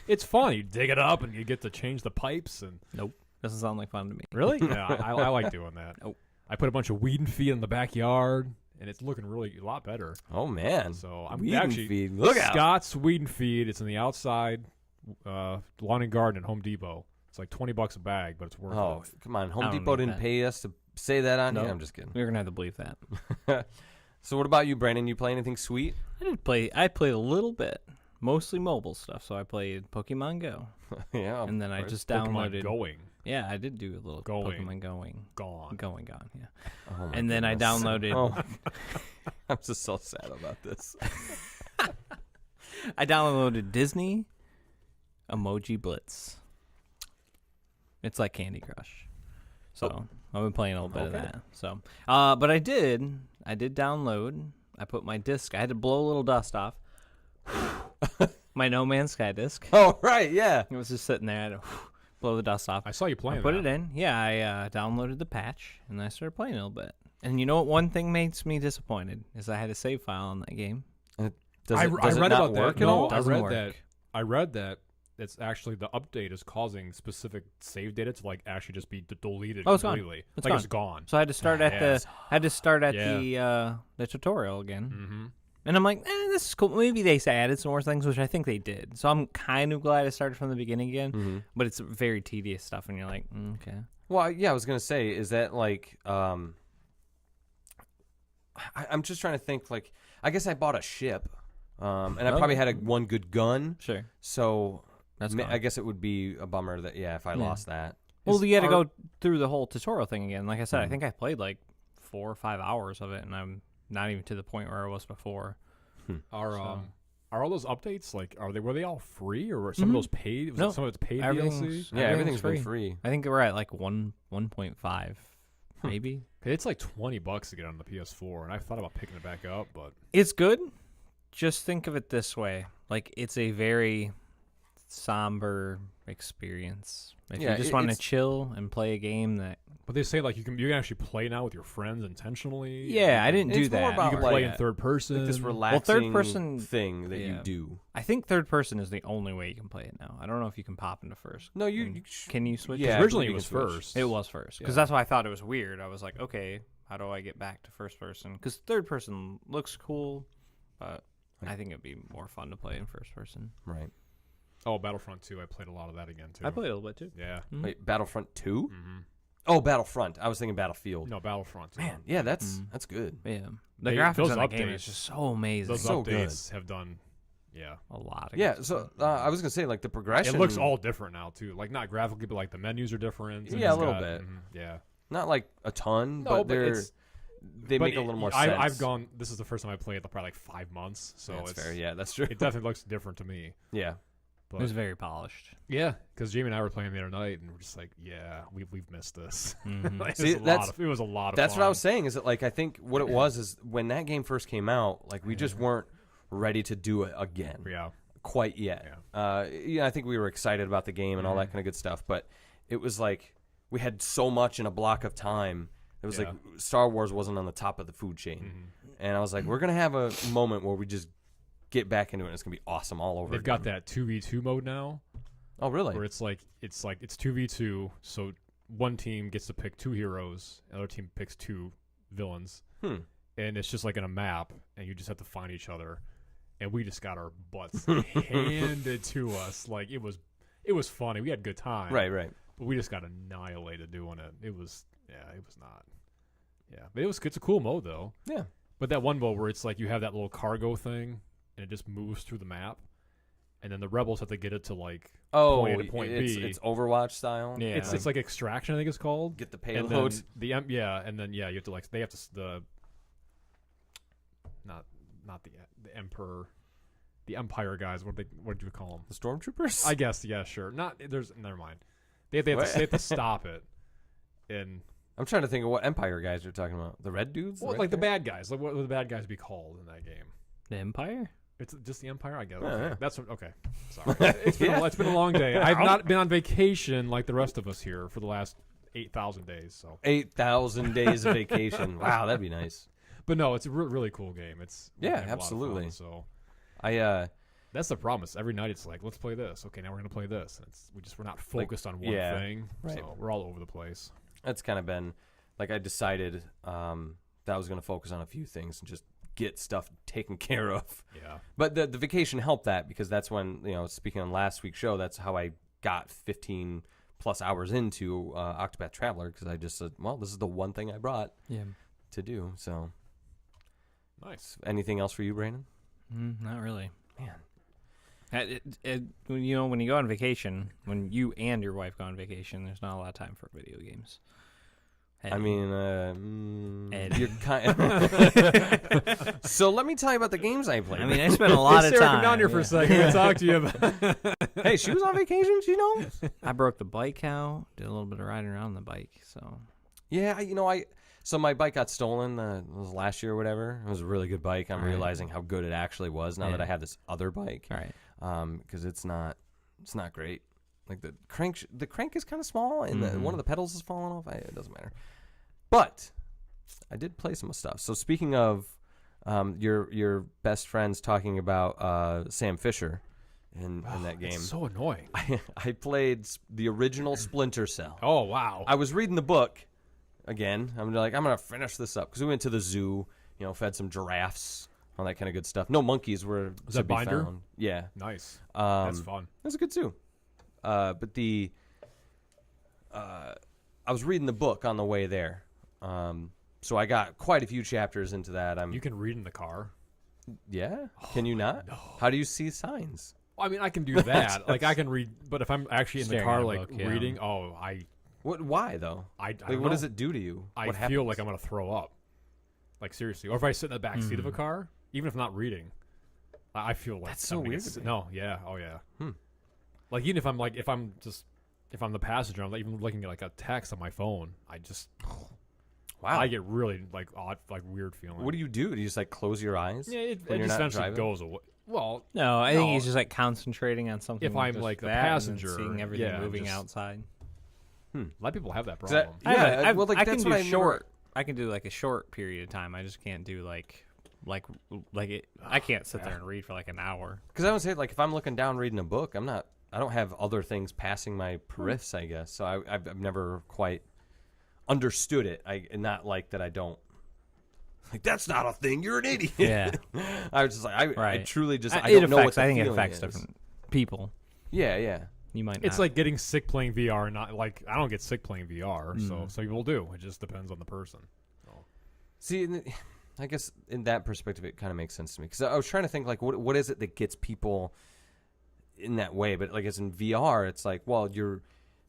Speaker 3: It's fun. You dig it up, and you get to change the pipes, and
Speaker 2: Nope, doesn't sound like fun to me.
Speaker 3: really, yeah, I like doing that.
Speaker 2: Nope.
Speaker 3: I put a bunch of weed and feed in the backyard, and it's looking really a lot better.
Speaker 1: Oh man.
Speaker 3: So I'm
Speaker 1: Weed and
Speaker 3: actually
Speaker 1: feed. Look out.
Speaker 3: Scott's Weed and Feed. It's in the outside lawn and garden at Home Depot. It's like $20 a bag, but it's worth
Speaker 1: Oh
Speaker 3: it.
Speaker 1: come on.
Speaker 2: I
Speaker 1: Home
Speaker 2: don't
Speaker 1: Depot
Speaker 2: need
Speaker 1: didn't
Speaker 2: that.
Speaker 1: pay us to say that on
Speaker 2: No.
Speaker 1: here. I'm just kidding.
Speaker 2: We're gonna have to believe that.
Speaker 1: So what about you, Brandon? You play anything sweet?
Speaker 2: I played a little bit, mostly mobile stuff. So I played Pokemon Go,
Speaker 1: Yeah.
Speaker 2: and then I
Speaker 1: course.
Speaker 2: just
Speaker 3: Pokemon
Speaker 2: downloaded.
Speaker 3: Going.
Speaker 2: Yeah, I did do a little
Speaker 3: Going.
Speaker 2: Pokemon
Speaker 3: Gone.
Speaker 2: Gone. Yeah,
Speaker 1: Oh, my
Speaker 2: and then I
Speaker 1: goodness.
Speaker 2: downloaded.
Speaker 1: Oh. I'm just so sad about this.
Speaker 2: I downloaded Disney Emoji Blitz. It's like Candy Crush. So I've been playing a little bit of
Speaker 1: Okay.
Speaker 2: that. So, but I did download. I put my disc. I had to blow a little dust off. My No Man's Sky disc.
Speaker 1: Oh right, yeah.
Speaker 2: It was just sitting there. I had to blow the dust off.
Speaker 3: I saw you
Speaker 2: I
Speaker 3: playing
Speaker 2: put
Speaker 3: that.
Speaker 2: it in. Yeah, I downloaded the patch and I started playing a little bit. And you know what? One thing makes me disappointed is I had a save file on that game.
Speaker 1: Does
Speaker 3: I
Speaker 1: it
Speaker 3: read
Speaker 1: not
Speaker 3: about
Speaker 1: work
Speaker 3: that.
Speaker 1: at all?
Speaker 3: No, I
Speaker 2: Doesn't
Speaker 3: read
Speaker 2: work.
Speaker 3: that. I read that it's actually the update is causing specific save data to like actually just be deleted
Speaker 2: Oh, it's gone.
Speaker 3: completely.
Speaker 2: It's
Speaker 3: like
Speaker 2: gone.
Speaker 3: it's gone.
Speaker 2: So I had to start at
Speaker 3: Yes.
Speaker 2: the tutorial again.
Speaker 3: Mm-hmm.
Speaker 2: And I'm like, this is cool. Maybe they added some more things, which I think they did. So I'm kind of glad I started from the beginning again.
Speaker 1: Mm-hmm.
Speaker 2: But it's very tedious stuff, and you're like, okay.
Speaker 1: Well, yeah, I was gonna say, is that like, I'm just trying to think. Like, I guess I bought a ship, and I probably had one good gun.
Speaker 2: Sure.
Speaker 1: So
Speaker 2: That's
Speaker 1: I
Speaker 2: gone.
Speaker 1: guess it would be a bummer that if I
Speaker 2: Yeah.
Speaker 1: lost that.
Speaker 2: Well, you got to
Speaker 3: our-
Speaker 2: go through the whole tutorial thing again. Like I said, I think I played like 4 or 5 hours of it, and I'm not even to the point where I was before.
Speaker 3: Are all those updates like were they all free or were some of those paid? Was
Speaker 2: No,
Speaker 3: some of it's paid DLC?
Speaker 2: everything's-
Speaker 1: Yeah, everything's been
Speaker 2: free.
Speaker 1: free.
Speaker 2: I think we're at like 1.5, maybe.
Speaker 3: It's like $20 to get on the PS4, and I thought about picking it back up, but
Speaker 2: It's good. Just think of it this way: like it's a very somber experience. If
Speaker 1: Yeah,
Speaker 2: you just want to
Speaker 1: it's-
Speaker 2: chill and play a game that,
Speaker 3: they say like you can actually play now with your friends intentionally.
Speaker 2: yeah, I didn't do
Speaker 1: It's more
Speaker 2: that.
Speaker 1: about,
Speaker 3: You can
Speaker 1: like,
Speaker 3: play in third person.
Speaker 1: Like this
Speaker 2: Well,
Speaker 1: relaxing
Speaker 2: third-person-
Speaker 1: thing that you
Speaker 2: yeah.
Speaker 1: do.
Speaker 2: I think third person is the only way you can play it now. I don't know if you can pop into first.
Speaker 1: No, you
Speaker 2: Can you switch?
Speaker 1: Yeah,
Speaker 3: originally
Speaker 1: you
Speaker 3: it was
Speaker 1: can switch.
Speaker 3: first.
Speaker 2: It was first because
Speaker 3: Yeah.
Speaker 2: that's why I thought it was weird. I was like, okay, how do I get back to first person? Because third person looks cool, but I think it'd be more fun to play in first person.
Speaker 1: Right.
Speaker 3: Oh, Battlefront 2. I played a lot of that again too.
Speaker 2: I played a little bit too.
Speaker 3: Yeah.
Speaker 1: Wait, Battlefront 2?
Speaker 3: Mm-hmm.
Speaker 1: Oh, Battlefront. I was thinking Battlefield.
Speaker 3: No, Battlefront 2.
Speaker 1: Man, yeah, that's good.
Speaker 2: Yeah, the
Speaker 3: They-
Speaker 2: graphics
Speaker 3: those
Speaker 2: on that game
Speaker 3: updates-
Speaker 2: is just so amazing.
Speaker 3: Those
Speaker 1: So good.
Speaker 3: updates have done. Yeah.
Speaker 2: A lot. Of
Speaker 1: Yeah,
Speaker 2: good
Speaker 1: so
Speaker 2: stuff.
Speaker 1: I was gonna say like the progression.
Speaker 3: It looks all different now too. Like not graphically, but like the menus are different. and
Speaker 1: Yeah, a
Speaker 3: it's
Speaker 1: little
Speaker 3: got-
Speaker 1: bit.
Speaker 3: Yeah.
Speaker 1: not like a ton,
Speaker 3: No,
Speaker 1: but
Speaker 3: but
Speaker 1: they
Speaker 3: but
Speaker 1: make a little more
Speaker 3: I,
Speaker 1: sense.
Speaker 3: I've gone. This is the first time I played. Probably like 5 months. So
Speaker 1: That's
Speaker 3: it's
Speaker 1: fair. Yeah, that's true.
Speaker 3: It definitely looks different to me.
Speaker 1: Yeah.
Speaker 2: It was
Speaker 3: But
Speaker 2: very polished.
Speaker 3: yeah, because Jamie and I were playing the other night, and we're just like, yeah, we've missed this.
Speaker 2: Mhm.
Speaker 3: Like,
Speaker 1: See,
Speaker 3: it was a lot of
Speaker 1: That's
Speaker 3: fun.
Speaker 1: what I was saying. Is that like I think what it was is when that game first came out, like we just weren't ready to do it again
Speaker 3: Yeah.
Speaker 1: quite yet. Yeah, I think we were excited about the game and all that kind of good stuff, but it was like we had so much in a block of time. It was like Star Wars wasn't on the top of the food chain, and I was like, we're gonna have a moment where we just get back into it. and It's gonna be awesome all over.
Speaker 3: They've
Speaker 1: again.
Speaker 3: got that 2v2 mode now,
Speaker 1: Oh, really?
Speaker 3: where it's 2v2. So one team gets to pick 2 heroes, another team picks 2 villains, and it's just like in a map, and you just have to find each other. And we just got our butts handed to us. Like it was funny. We had a good time.
Speaker 1: Right.
Speaker 3: But we just got annihilated doing it. It was not. Yeah, but it's a cool mode though.
Speaker 1: Yeah.
Speaker 3: But that one mode where it's like you have that little cargo thing, and it just moves through the map, and then the rebels have to get it to like point A to point B.
Speaker 1: It's Overwatch style.
Speaker 2: Yeah.
Speaker 3: It's like extraction, I think it's called.
Speaker 1: Get the
Speaker 3: And
Speaker 1: payload.
Speaker 3: then you have to like they have to not the emperor, the empire guys. What do you call them?
Speaker 1: The stormtroopers.
Speaker 3: I guess sure. Never mind. They have to stop it, and
Speaker 1: I'm trying to think of what Empire guys are talking about. The red dudes.
Speaker 3: well,
Speaker 1: red
Speaker 3: like the
Speaker 1: guys?
Speaker 3: bad guys. Like what would the bad guys be called in that game?
Speaker 2: The Empire.
Speaker 3: It's just the Empire, I guess.
Speaker 1: Yeah,
Speaker 3: Okay.
Speaker 1: yeah.
Speaker 3: That's what, okay. Sorry, it's been a long day. I've not been on vacation like the rest of us here for the last 8,000 days. So,
Speaker 1: 8,000 days of vacation. Wow, that'd be nice.
Speaker 3: but no, it's a really cool game. We have a lot of
Speaker 1: absolutely.
Speaker 3: fun, so
Speaker 1: That's
Speaker 3: the promise. Every night it's like, let's play this. Okay, now we're gonna play this. And we're not focused on one thing.
Speaker 1: right.
Speaker 3: So we're all over the place.
Speaker 1: that's kind of been like I decided that I was going to focus on a few things and just get stuff taken care of.
Speaker 3: Yeah.
Speaker 1: But the vacation helped that because that's when, speaking on last week's show, that's how I got 15 plus hours into Octopath Traveler because I just said, well, this is the one thing I brought to do. So
Speaker 3: Nice.
Speaker 1: anything else for you, Brandon?
Speaker 2: Not really.
Speaker 1: Man.
Speaker 2: When you go on vacation, when you and your wife go on vacation, there's not a lot of time for video games.
Speaker 1: I mean,
Speaker 2: Ed.
Speaker 1: you're kind. So let me tell you about the games I played.
Speaker 2: I mean, I spent a lot of
Speaker 3: Sarah,
Speaker 2: time.
Speaker 3: come down here for a second and talk to you about.
Speaker 1: hey, she was on vacation. She knows.
Speaker 2: I broke the bike out. Did a little bit of riding around the bike. So
Speaker 1: Yeah, so my bike got stolen. It was last year or whatever. It was a really good bike. I'm
Speaker 2: Right.
Speaker 1: realizing how good it actually was now that I have this other bike.
Speaker 2: all right.
Speaker 1: Because it's not great. Like the crank is kind of small, and one of the pedals is falling off. It doesn't matter. But I did play some stuff. So speaking of your best friends talking about Sam Fisher in that game.
Speaker 3: It's so annoying.
Speaker 1: I played the original Splinter Cell.
Speaker 3: Oh, wow.
Speaker 1: I was reading the book again. I'm gonna finish this up because we went to the zoo, fed some giraffes, all that kind of good stuff. No monkeys were
Speaker 3: Was
Speaker 1: to
Speaker 3: that
Speaker 1: be
Speaker 3: Binder?
Speaker 1: found. Yeah,
Speaker 3: Nice. That's fun.
Speaker 1: it was a good zoo. But I was reading the book on the way there. So I got quite a few chapters into that.
Speaker 3: You can read in the car.
Speaker 1: Yeah? Can you not?
Speaker 3: No.
Speaker 1: How do you see signs?
Speaker 3: Well, I mean, I can do that. Like, I can read, but if I'm actually in the
Speaker 2: Staring
Speaker 3: car,
Speaker 2: at a
Speaker 3: like,
Speaker 2: book, yeah.
Speaker 3: reading,
Speaker 1: Why though?
Speaker 3: I
Speaker 1: Like,
Speaker 3: don't
Speaker 1: what
Speaker 3: know.
Speaker 1: does it do to you?
Speaker 3: I
Speaker 1: What
Speaker 3: feel
Speaker 1: happens?
Speaker 3: like I'm going to throw up. Like, seriously. Or if I sit in the back seat of a car, even if I'm not reading, I feel like
Speaker 1: That's so weird
Speaker 3: it's-
Speaker 1: to me.
Speaker 3: No, yeah. Oh, yeah.
Speaker 1: Hmm.
Speaker 3: Like, even if I'm the passenger, I'm even looking at, like, a text on my phone,
Speaker 1: Wow.
Speaker 3: I get really, like, odd, like, weird feeling.
Speaker 1: What do you do? Do you just like close your eyes?
Speaker 3: Yeah, it
Speaker 1: when you're
Speaker 3: just
Speaker 1: not
Speaker 3: eventually
Speaker 1: driving?
Speaker 3: goes away. Well,
Speaker 2: No, I think
Speaker 3: No.
Speaker 2: he's just like concentrating on something.
Speaker 3: If I'm,
Speaker 2: just
Speaker 3: like, the
Speaker 2: that, and then
Speaker 3: passenger,
Speaker 2: seeing everything
Speaker 3: yeah,
Speaker 2: moving
Speaker 3: just-
Speaker 2: outside.
Speaker 3: a lot of people have that
Speaker 1: 'Cause that-
Speaker 3: problem.
Speaker 1: Yeah, well, like,
Speaker 2: I
Speaker 1: that's
Speaker 2: can
Speaker 1: what
Speaker 2: do
Speaker 1: I never-
Speaker 2: short. I can do like a short period of time. I just can't do like it. I can't sit there and read for like an hour.
Speaker 1: Because I would say, like, if I'm looking down reading a book, I don't have other things passing my periffs, I guess. So I've never quite understood it. Not like that I don't. Like, that's not a thing. You're an idiot.
Speaker 2: Yeah,
Speaker 1: I was just like, I
Speaker 2: right.
Speaker 1: truly just, I
Speaker 2: it
Speaker 1: don't know what
Speaker 2: affects.
Speaker 1: the
Speaker 2: I think it
Speaker 1: feeling
Speaker 2: affects
Speaker 1: is.
Speaker 2: different people.
Speaker 1: Yeah.
Speaker 2: You might.
Speaker 3: It's
Speaker 2: not.
Speaker 3: like getting sick playing VR, and not like I don't get sick playing VR, so some people do. It just depends on the person. So.
Speaker 1: See, I guess in that perspective, it kind of makes sense to me. Because I was trying to think, like, what is it that gets people in that way? But, like, as in VR, it's like, well,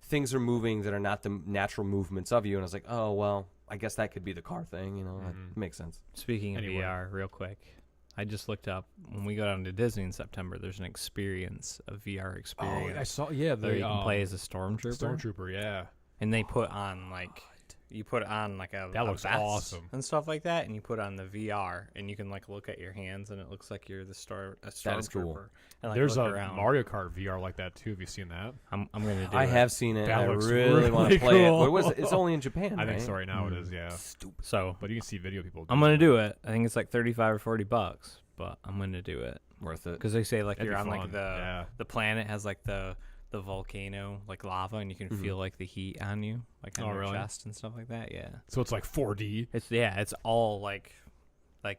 Speaker 1: things are moving that are not the natural movements of you. And I was like, oh, well, I guess that could be the car thing. That makes sense.
Speaker 2: Speaking of
Speaker 3: Anyway.
Speaker 2: VR, real quick, I just looked up when we go down to Disney in September. There's a VR experience.
Speaker 3: I saw. Yeah,
Speaker 2: where you can play as a stormtrooper.
Speaker 3: Stormtrooper. Yeah.
Speaker 2: And they put on like you put on like a
Speaker 3: That looks
Speaker 2: vest
Speaker 3: awesome.
Speaker 2: and stuff like that, and you put on the VR, and you can like look at your hands, and it looks like you're a stormtrooper.
Speaker 1: That is cool.
Speaker 2: And, like,
Speaker 3: There's a
Speaker 2: look around.
Speaker 3: Mario Kart VR like that too. Have you seen that?
Speaker 2: I'm gonna do.
Speaker 1: I
Speaker 2: it.
Speaker 1: have seen it.
Speaker 3: That
Speaker 1: And I
Speaker 3: looks
Speaker 1: really want to
Speaker 3: really
Speaker 1: play
Speaker 3: cool.
Speaker 1: it. What was it? It's only in Japan,
Speaker 3: I
Speaker 1: right?
Speaker 3: think so. Right now it is. Yeah.
Speaker 1: Stupid.
Speaker 2: So
Speaker 3: But you can see video people.
Speaker 2: I'm gonna do it. I think it's like $35 or $40, but I'm gonna do it
Speaker 1: Worth it.
Speaker 2: because they say like
Speaker 3: That'd
Speaker 2: you're
Speaker 3: be
Speaker 2: on like
Speaker 3: fun.
Speaker 2: the
Speaker 3: Yeah.
Speaker 2: the planet has like the volcano like lava, and you can feel like the heat on you, like on
Speaker 3: Oh,
Speaker 2: your
Speaker 3: really?
Speaker 2: chest and stuff like that. Yeah.
Speaker 3: So it's like 4D.
Speaker 2: It's all like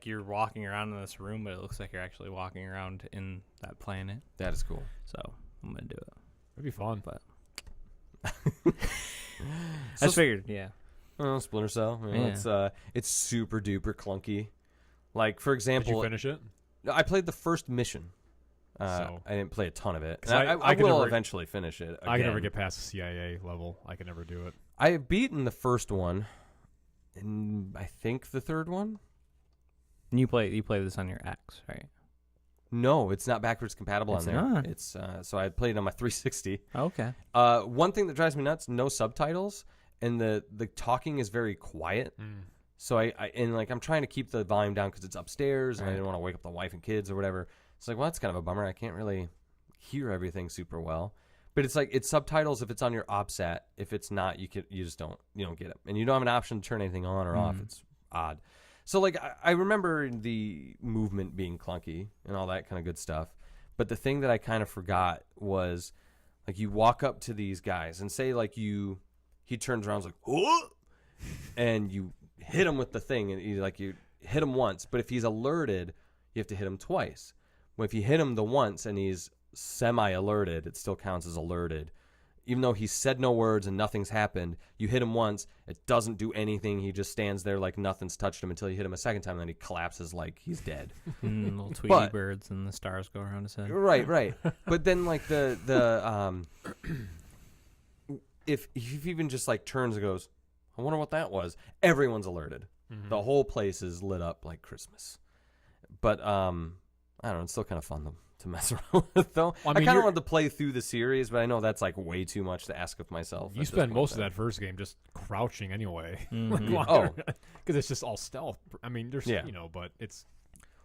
Speaker 2: you're walking around in this room, but it looks like you're actually walking around in that planet.
Speaker 1: That is cool.
Speaker 2: So I'm gonna do it.
Speaker 3: It'd be fun.
Speaker 2: But
Speaker 1: So
Speaker 2: I just figured, yeah.
Speaker 1: Oh, Splinter Cell. It's super duper clunky. Like, for
Speaker 3: Did
Speaker 1: example,
Speaker 3: you finish it?
Speaker 1: I played the first mission.
Speaker 3: So-
Speaker 1: I didn't play a ton of it.
Speaker 3: 'Cause
Speaker 1: And I
Speaker 3: I can
Speaker 1: will
Speaker 3: never-
Speaker 1: eventually finish it.
Speaker 3: I can never
Speaker 1: again.
Speaker 3: get past the CIA level. I can never do it.
Speaker 1: I have beaten the first one, and I think the third one.
Speaker 2: And you play this on your X, right?
Speaker 1: No, it's not backwards compatible
Speaker 2: It's
Speaker 1: on there.
Speaker 2: not?
Speaker 1: It's so I played it on my 360.
Speaker 2: Okay.
Speaker 1: One thing that drives me nuts: no subtitles, and the talking is very quiet. So I'm trying to keep the volume down because it's upstairs, and I
Speaker 2: Right.
Speaker 1: didn't want to wake up the wife and kids or whatever. It's like, well, that's kind of a bummer. I can't really hear everything super well. But it's like it's subtitles if it's on your OPSAT. If it's not, you just don't get it, and you don't have an option to turn anything on or off. It's odd. So like I remember the movement being clunky and all that kind of good stuff. But the thing that I kind of forgot was like you walk up to these guys and say like he turns around and is like, "Oh!" and you hit him with the thing, and you hit him once. But if he's alerted, you have to hit him twice. Well, if you hit him the once and he's semi-alerted, it still counts as alerted. Even though he said no words and nothing's happened, you hit him once, it doesn't do anything. He just stands there like nothing's touched him until you hit him a second time, and then he collapses like he's dead.
Speaker 2: Little Tweety
Speaker 1: But-
Speaker 2: birds and the stars go around his head.
Speaker 1: Right. But then like if he even just like turns and goes, I wonder what that was, everyone's alerted. The whole place is lit up like Christmas. But I don't know, it's still kind of fun to mess around with though.
Speaker 3: Well,
Speaker 1: I
Speaker 3: mean,
Speaker 1: kind of
Speaker 3: you're-
Speaker 1: wanted to play through the series, but I know that's like way too much to ask of myself.
Speaker 3: You spend most of that first game just crouching anyway.
Speaker 1: Oh.
Speaker 3: Because it's just all stealth. I mean, there's but it's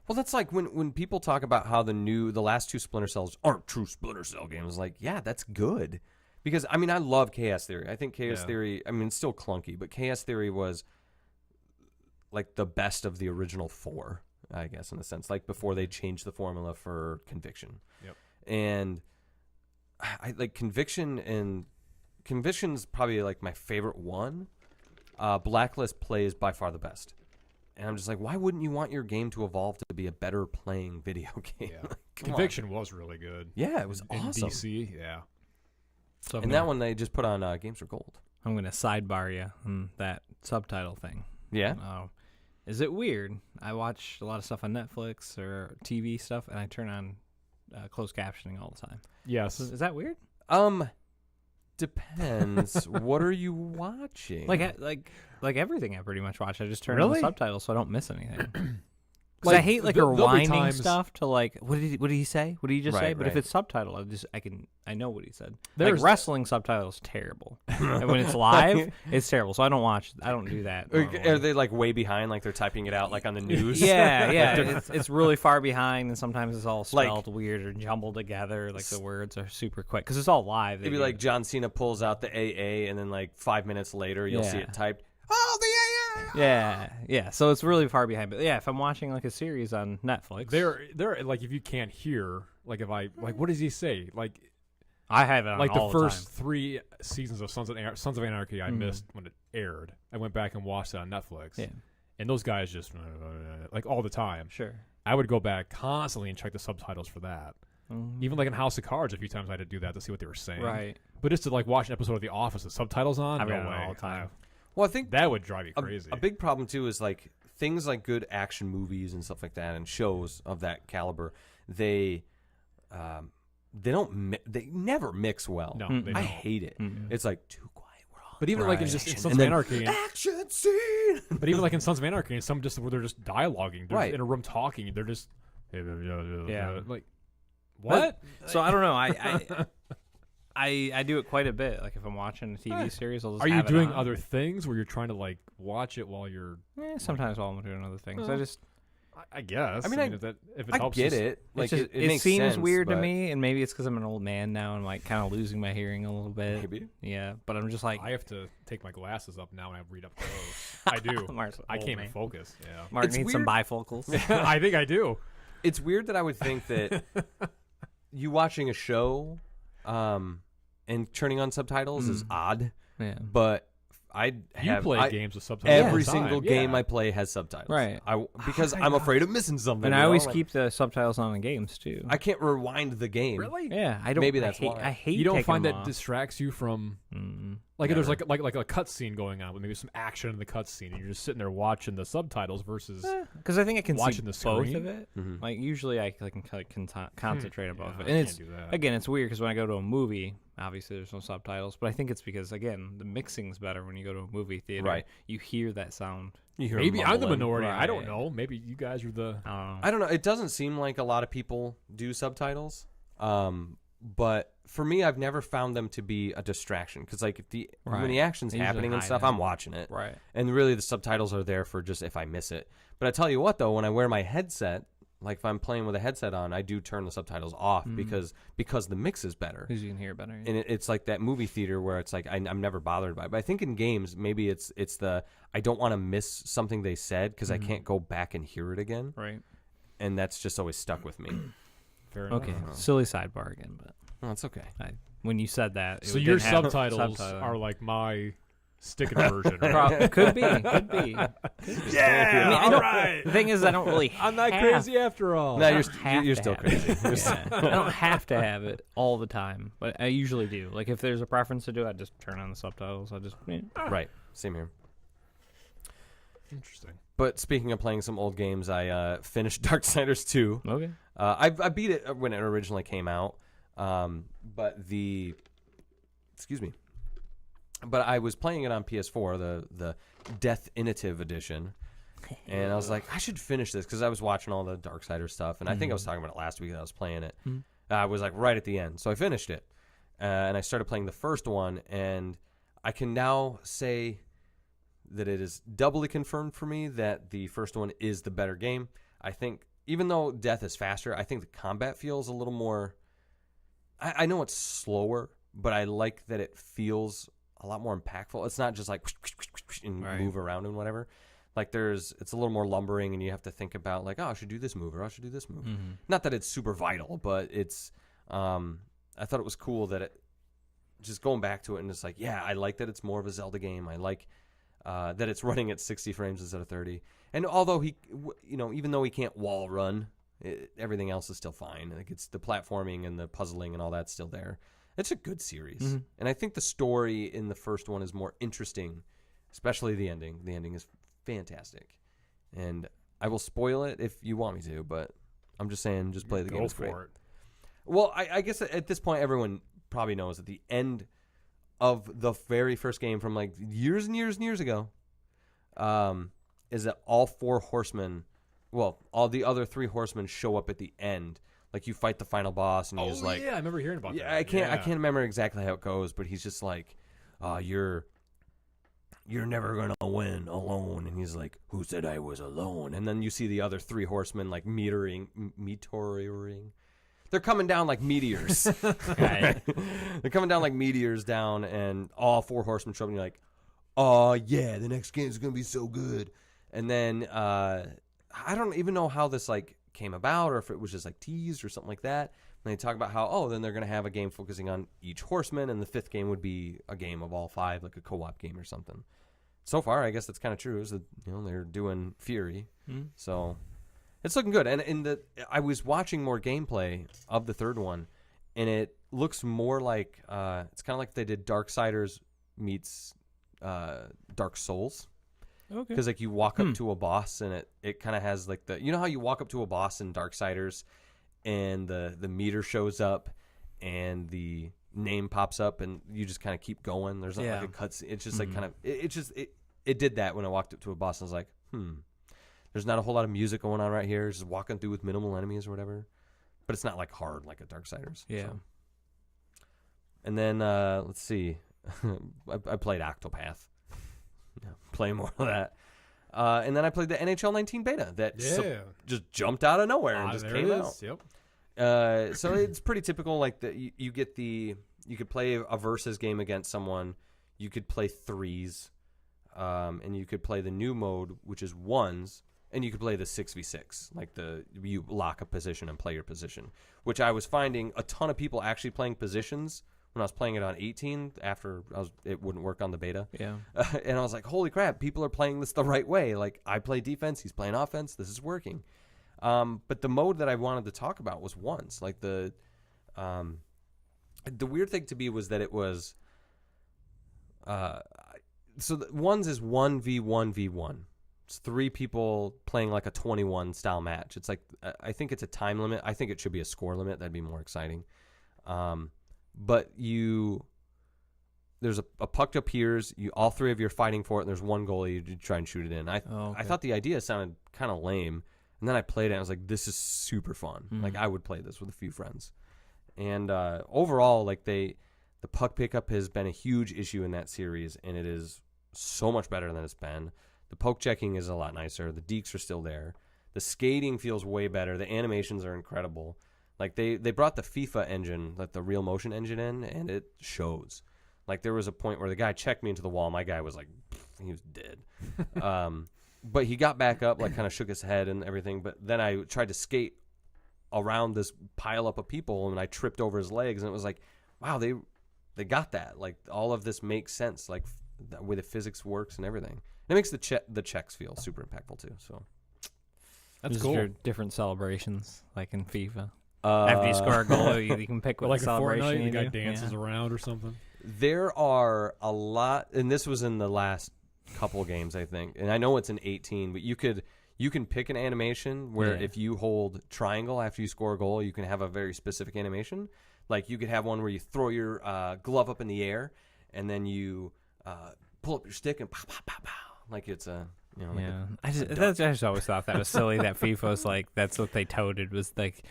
Speaker 1: Well, that's like when people talk about how the last two Splinter Cells aren't true Splinter Cell games. Like, yeah, that's good. Because, I mean, I love Chaos Theory. I think Chaos Theory, I mean, it's still clunky, but Chaos Theory was like the best of the original 4, I guess, in a sense, like before they changed the formula for Conviction.
Speaker 3: Yep.
Speaker 1: And I like Conviction's probably like my favorite one. Blacklist plays by far the best. And I'm just like, why wouldn't you want your game to evolve to be a better playing video game?
Speaker 3: Yeah.
Speaker 1: Like,
Speaker 3: Conviction was really good.
Speaker 1: Yeah, it was
Speaker 3: in
Speaker 1: awesome.
Speaker 3: DC, yeah. So
Speaker 1: And that one they just put on Games for Gold.
Speaker 2: I'm going to sidebar you on that subtitle thing.
Speaker 1: Yeah?
Speaker 2: Is it weird? I watch a lot of stuff on Netflix or TV stuff, and I turn on closed captioning all the time.
Speaker 3: Yes.
Speaker 2: Is that weird?
Speaker 1: Depends. What are you watching?
Speaker 2: Like everything I pretty much watch. I just turn on
Speaker 3: Really?
Speaker 2: the subtitles so I don't miss anything.
Speaker 3: Like,
Speaker 2: I hate
Speaker 3: there'll be
Speaker 2: rewinding
Speaker 3: times-
Speaker 2: stuff to like what did he say? What did he just say?
Speaker 1: Right,
Speaker 2: But if
Speaker 1: right.
Speaker 2: it's subtitled, I know what he said.
Speaker 3: There's-
Speaker 2: like wrestling subtitles terrible. And when it's live, it's terrible. So I don't do that.
Speaker 1: Are
Speaker 2: normally.
Speaker 1: they like way behind, like they're typing it out like on the news?
Speaker 2: Yeah. it's really far behind, and sometimes it's all
Speaker 1: Like-
Speaker 2: spelled weird or jumbled together. Like the words are super quick because it's all live.
Speaker 1: It'd be like John Cena pulls out the AA, and then like 5 minutes later, you'll see
Speaker 2: Yeah.
Speaker 1: it typed. Oh, the AA!
Speaker 2: yeah. So it's really far behind. But yeah, if I'm watching like a series on Netflix,
Speaker 3: They're like, if you can't hear, like if I like, what does he say? Like
Speaker 2: I have it on
Speaker 3: like
Speaker 2: all
Speaker 3: the
Speaker 2: the
Speaker 3: first
Speaker 2: time.
Speaker 3: 3 seasons of Sons of Anarchy I missed when it aired. I went back and watched it on Netflix.
Speaker 2: Yeah,
Speaker 3: And those guys just like all the time.
Speaker 2: sure.
Speaker 3: I would go back constantly and check the subtitles for that. Even like in House of Cards, a few times I had to do that to see what they were saying.
Speaker 2: Right.
Speaker 3: But just to like watch an episode of The Office with subtitles on,
Speaker 2: I've
Speaker 3: no
Speaker 2: got it
Speaker 3: way.
Speaker 2: all the time.
Speaker 1: Well, I think
Speaker 3: That would drive you crazy.
Speaker 1: a big problem too is like things like good action movies and stuff like that, and shows of that caliber. They never mix well.
Speaker 3: No,
Speaker 2: Mm-mm.
Speaker 3: they
Speaker 1: I
Speaker 3: don't.
Speaker 1: hate it.
Speaker 2: Mm-mm.
Speaker 1: It's like too quiet. We're all
Speaker 3: But even like in
Speaker 1: right.
Speaker 3: just in
Speaker 1: Action.
Speaker 3: Sons
Speaker 1: And
Speaker 3: of
Speaker 1: then
Speaker 3: Anarchy,
Speaker 1: action scene.
Speaker 3: but even like in Sons of Anarchy, some just where they're just dialoguing, they're
Speaker 1: Right.
Speaker 3: just in a room talking, they're just
Speaker 2: Yeah.
Speaker 3: like what?
Speaker 2: So I don't know. I do it quite a bit. Like if I'm watching a TV series, I'll just
Speaker 3: Are you
Speaker 2: have it
Speaker 3: doing
Speaker 2: on.
Speaker 3: other things where you're trying to like watch it while you're?
Speaker 2: Sometimes while I'm doing other things,
Speaker 3: Well,
Speaker 2: I just
Speaker 3: I guess.
Speaker 1: I mean,
Speaker 3: if it
Speaker 1: I
Speaker 3: helps
Speaker 1: get
Speaker 3: us-
Speaker 1: it. Like
Speaker 2: it
Speaker 1: makes
Speaker 2: seems
Speaker 1: sense,
Speaker 2: weird to
Speaker 1: but
Speaker 2: me, and maybe it's because I'm an old man now and like kind of losing my hearing a little bit.
Speaker 1: Maybe.
Speaker 2: Yeah, but I'm just like
Speaker 3: I have to take my glasses up now and I read up close. I do.
Speaker 2: Mark's an
Speaker 3: I
Speaker 2: old
Speaker 3: can't
Speaker 2: man.
Speaker 3: even focus. Yeah.
Speaker 2: Mark
Speaker 1: It's
Speaker 2: needs some
Speaker 1: weird.
Speaker 2: bifocals.
Speaker 3: I think I do.
Speaker 1: It's weird that I would think that you watching a show and turning on subtitles is odd,
Speaker 2: Yeah.
Speaker 1: but I
Speaker 3: You
Speaker 1: have
Speaker 3: play
Speaker 1: I-
Speaker 3: games with subtitles. all
Speaker 1: every
Speaker 3: the time.
Speaker 1: single game
Speaker 3: Yeah.
Speaker 1: I play has subtitles.
Speaker 2: Right.
Speaker 1: Because I'm afraid of missing something.
Speaker 2: And
Speaker 1: you
Speaker 2: I
Speaker 1: know?
Speaker 2: always
Speaker 1: Like,
Speaker 2: keep the subtitles on in games too.
Speaker 1: I can't rewind the game.
Speaker 3: Really?
Speaker 2: Yeah, I don't.
Speaker 1: Maybe that's
Speaker 2: I hate,
Speaker 1: why.
Speaker 2: I hate.
Speaker 3: You don't
Speaker 2: taking
Speaker 3: find
Speaker 2: them
Speaker 3: that
Speaker 2: off.
Speaker 3: distracts you from
Speaker 2: Mm-mm.
Speaker 3: like if there's
Speaker 1: Never.
Speaker 3: like a cutscene going on with maybe some action in the cutscene and you're just sitting there watching the subtitles versus
Speaker 2: Because I think I can
Speaker 3: Watching
Speaker 2: see
Speaker 3: the
Speaker 2: both
Speaker 3: screen?
Speaker 2: of it.
Speaker 1: Mhm.
Speaker 2: Like usually I can concentrate on both
Speaker 3: yeah,
Speaker 2: of
Speaker 3: I
Speaker 2: it. And
Speaker 3: can't
Speaker 2: it's
Speaker 3: do that.
Speaker 2: again, it's weird because when I go to a movie, obviously there's no subtitles, but I think it's because again the mixing's better when you go to a movie theater.
Speaker 1: Right.
Speaker 2: You hear that sound.
Speaker 1: You hear
Speaker 3: Maybe I'm the
Speaker 1: mumbling.
Speaker 3: minority. I don't
Speaker 2: Right.
Speaker 3: know. Maybe you guys are the.
Speaker 2: I don't know.
Speaker 1: I don't know. It doesn't seem like a lot of people do subtitles. But for me, I've never found them to be a distraction because like when
Speaker 2: Right.
Speaker 1: the action's
Speaker 2: They usually
Speaker 1: happening and
Speaker 2: hide
Speaker 1: stuff,
Speaker 2: it.
Speaker 1: I'm watching it.
Speaker 2: Right.
Speaker 1: And really, the subtitles are there for just if I miss it. But I tell you what, though, when I wear my headset, like if I'm playing with a headset on, I do turn the subtitles off because the mix is better.
Speaker 2: Because you can hear it better.
Speaker 1: And it's like that movie theater where it's like I'm never bothered by it. But I think in games, maybe it's the I don't want to miss something they said because I can't go back and hear it again.
Speaker 2: Right.
Speaker 1: And that's just always stuck with me.
Speaker 3: Fair enough.
Speaker 2: Okay. Silly sidebar again, but
Speaker 1: Well, it's okay.
Speaker 2: when you said that, it
Speaker 3: So
Speaker 2: didn't
Speaker 3: your
Speaker 2: have
Speaker 3: subtitles
Speaker 2: subtitle.
Speaker 3: are like my stick-it version. Right?
Speaker 2: Could be.
Speaker 3: Yeah.
Speaker 2: I don't- The thing is, I don't really.
Speaker 3: I'm not
Speaker 2: have-
Speaker 3: crazy after all.
Speaker 1: No,
Speaker 2: I
Speaker 1: you're
Speaker 2: don't have
Speaker 1: you're
Speaker 2: to
Speaker 1: still
Speaker 2: have it.
Speaker 1: crazy.
Speaker 2: Yeah. I don't have to have it all the time, but I usually do. Like if there's a preference to do, I just turn on the subtitles. I just
Speaker 1: Right. Same here.
Speaker 3: Interesting.
Speaker 1: But speaking of playing some old games, I finished Darksiders 2.
Speaker 2: okay.
Speaker 1: I beat it when it originally came out, but but I was playing it on PS4, the Definitive Edition, and I was like, I should finish this because I was watching all the Darksiders stuff, and I think I was talking about it last week that I was playing it. I was like right at the end, so I finished it, and I started playing the first one, and I can now say that it is doubly confirmed for me that the first one is the better game. I think even though Death is faster, I think the combat feels a little more... I know it's slower, but I like that it feels a lot more impactful. It's not just like and
Speaker 2: Right.
Speaker 1: move around and whatever. Like it's a little more lumbering, and you have to think about like, oh, I should do this move or I should do this move. Not that it's super vital, but it's. I thought it was cool that it. Just going back to it, and it's like, yeah, I like that it's more of a Zelda game. I like that it's running at 60 frames instead of 30. And although even though he can't wall run, everything else is still fine. Like it's the platforming and the puzzling and all that's still there. It's a good series, and I think the story in the first one is more interesting, especially the ending. The ending is fantastic, and I will spoil it if you want me to, but I'm just saying, just play the game.
Speaker 3: Go
Speaker 1: it's
Speaker 3: for
Speaker 1: great.
Speaker 3: it.
Speaker 1: Well, I guess at this point, everyone probably knows at the end of the very first game from like years and years and years ago, is that all four horsemen, well, all the other three horsemen show up at the end. Like you fight the final boss, and he's like,
Speaker 3: yeah, I remember hearing about that.
Speaker 1: I can't remember exactly how it goes, but he's just like, you're never gonna win alone, and he's like, who said I was alone? And then you see the other three horsemen like meteoring. They're coming down like meteors. Right. They're coming down like meteors down, and all four horsemen show up, and you're like, oh, yeah, the next game is going to be so good. And then I don't even know how this like came about, or if it was just like teased or something like that. And they talk about how, then they're going to have a game focusing on each horseman, and the fifth game would be a game of all five, like a co-op game or something. So far, I guess that's kind of true, is that they're doing Fury. So... it's looking good, and I was watching more gameplay of the third one, and it looks more like it's kind of like they did Darksiders meets Dark Souls. Okay. Because like you walk up to a boss, and it kind of has like how you walk up to a boss in Darksiders, and the meter shows up, and the name pops up, and you just kind of keep going. There's not like a cutscene. It's just like kind of it did that when I walked up to a boss, and I was like, There's not a whole lot of music going on right here. Just walking through with minimal enemies or whatever. But it's not like hard like a Darksiders.
Speaker 2: Yeah.
Speaker 1: So. And then, let's see. I played Octopath. Play more of that. And then I played the NHL 19 beta that just jumped out of nowhere and just came out.
Speaker 3: Yep.
Speaker 1: So it's pretty typical. Like you could play a versus game against someone. You could play threes. And you could play the new mode, which is ones. And you could play the 6v6, like you lock a position and play your position, which I was finding a ton of people actually playing positions when I was playing it on 18 after it wouldn't work on the beta. Yeah. And I was like, holy crap, people are playing this the right way. Like I play defense, he's playing offense. This is working. But the mode that I wanted to talk about was ones. Like the weird thing to me was that it was, so the ones is 1v1v1. It's three people playing like a 21 style match. It's like, I think it's a time limit. I think it should be a score limit. That'd be more exciting. But there's a puck appears. All three of you are fighting for it, and there's one goalie. You try and shoot it in. I thought the idea sounded kind of lame, and then I played it. And I was like, this is super fun. Like I would play this with a few friends. And overall, like the puck pickup has been a huge issue in that series, and it is so much better than it's been. The poke checking is a lot nicer. The deeks are still there. The skating feels way better. The animations are incredible. Like they brought the FIFA engine, like the real motion engine in, and it shows. Like there was a point where the guy checked me into the wall. My guy was like, he was dead. But he got back up, like kind of shook his head and everything. But then I tried to skate around this pile up of people, and I tripped over his legs, and it was like, wow, they got that. Like all of this makes sense, like the way the physics works and everything. It makes the checks feel super impactful too. So
Speaker 2: that's cool. Your different celebrations, like in FIFA. After you score a goal, you can pick what
Speaker 3: like
Speaker 2: celebration
Speaker 3: Fortnite,
Speaker 2: you
Speaker 3: the guy
Speaker 2: do.
Speaker 3: dances around or something.
Speaker 1: There are a lot, and this was in the last couple games, I think. And I know it's in 18, but you can pick an animation where if you hold triangle after you score a goal, you can have a very specific animation. Like you could have one where you throw your glove up in the air, and then you pull up your stick and pow, pow, pow, pow. Like it's a, like
Speaker 2: I just always thought that was silly that FIFA's like, that's what they touted was like,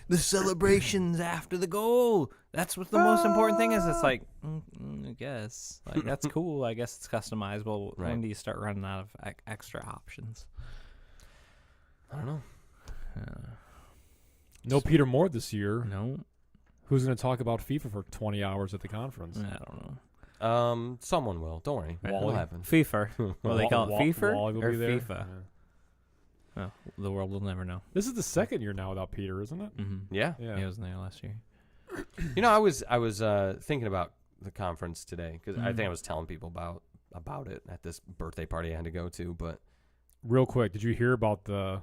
Speaker 2: the celebrations after the goal. That's what the most important thing is. It's like, I guess. Like, that's cool. I guess it's customizable. Right. When do you start running out of extra options?
Speaker 1: I don't know.
Speaker 3: No Peter Moore this year.
Speaker 2: No.
Speaker 3: Who's going to talk about FIFA for 20 hours at the conference?
Speaker 2: I don't know.
Speaker 1: Someone will. Don't worry. It'll
Speaker 3: Wally?
Speaker 1: happen.
Speaker 2: FIFA. What do they call it? FIFA
Speaker 3: Wally will
Speaker 2: or
Speaker 3: be there.
Speaker 2: FIFA?
Speaker 3: Yeah.
Speaker 2: Oh, the world will never know.
Speaker 3: This is the second year now without Peter, isn't it?
Speaker 2: Mm-hmm.
Speaker 1: Yeah.
Speaker 3: Yeah.
Speaker 2: He wasn't there last year.
Speaker 1: I was thinking about the conference today because I think I was telling people about it at this birthday party I had to go to. But
Speaker 3: Real quick, did you hear about the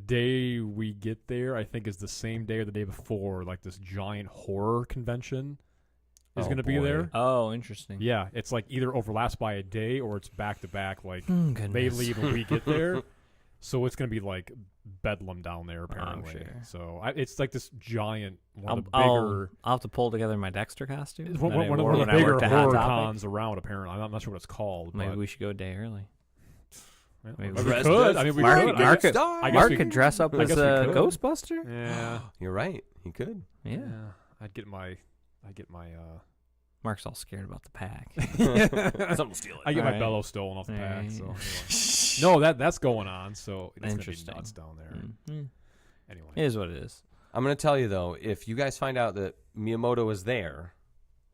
Speaker 3: day we get there? I think is the same day or the day before. Like this giant horror convention is going to be there.
Speaker 2: Oh, interesting.
Speaker 3: Yeah, it's like either overlaps by a day or it's back to back. Like
Speaker 2: Goodness.
Speaker 3: they leave and we get there, so it's going to be like bedlam down there apparently.
Speaker 2: sure.
Speaker 3: So it's like this giant one of the
Speaker 2: I'll
Speaker 3: bigger.
Speaker 2: have to pull together my Dexter costume.
Speaker 3: It's
Speaker 2: that I
Speaker 3: one
Speaker 2: wore
Speaker 3: of the
Speaker 2: when I
Speaker 3: bigger
Speaker 2: worked at Hot
Speaker 3: horror
Speaker 2: Topic.
Speaker 3: cons around. Apparently, I'm not sure what it's called.
Speaker 2: Maybe
Speaker 3: but
Speaker 2: we should go a day early.
Speaker 3: yeah,
Speaker 2: maybe
Speaker 3: we
Speaker 1: Dress
Speaker 3: could.
Speaker 1: this
Speaker 3: I mean, we
Speaker 2: Mark,
Speaker 3: could.
Speaker 2: Mark, could,
Speaker 3: I guess
Speaker 2: Mark
Speaker 3: we
Speaker 2: could dress up
Speaker 3: I
Speaker 2: as
Speaker 3: guess we
Speaker 2: a
Speaker 3: could.
Speaker 2: Ghostbuster.
Speaker 3: Yeah.
Speaker 1: You're right. He could.
Speaker 2: Yeah.
Speaker 3: I'd get my.
Speaker 2: Mark's all scared about the pack.
Speaker 1: Someone steal it.
Speaker 3: I get my
Speaker 2: Alright.
Speaker 3: bellow stolen off the pack.
Speaker 2: Alright.
Speaker 3: So anyway. No, that's going on. So it's gonna be
Speaker 2: Interesting.
Speaker 3: nuts down there.
Speaker 2: Mm.
Speaker 3: Anyway,
Speaker 2: It is what it is.
Speaker 1: I'm going to tell you, though, if you guys find out that Miyamoto is there,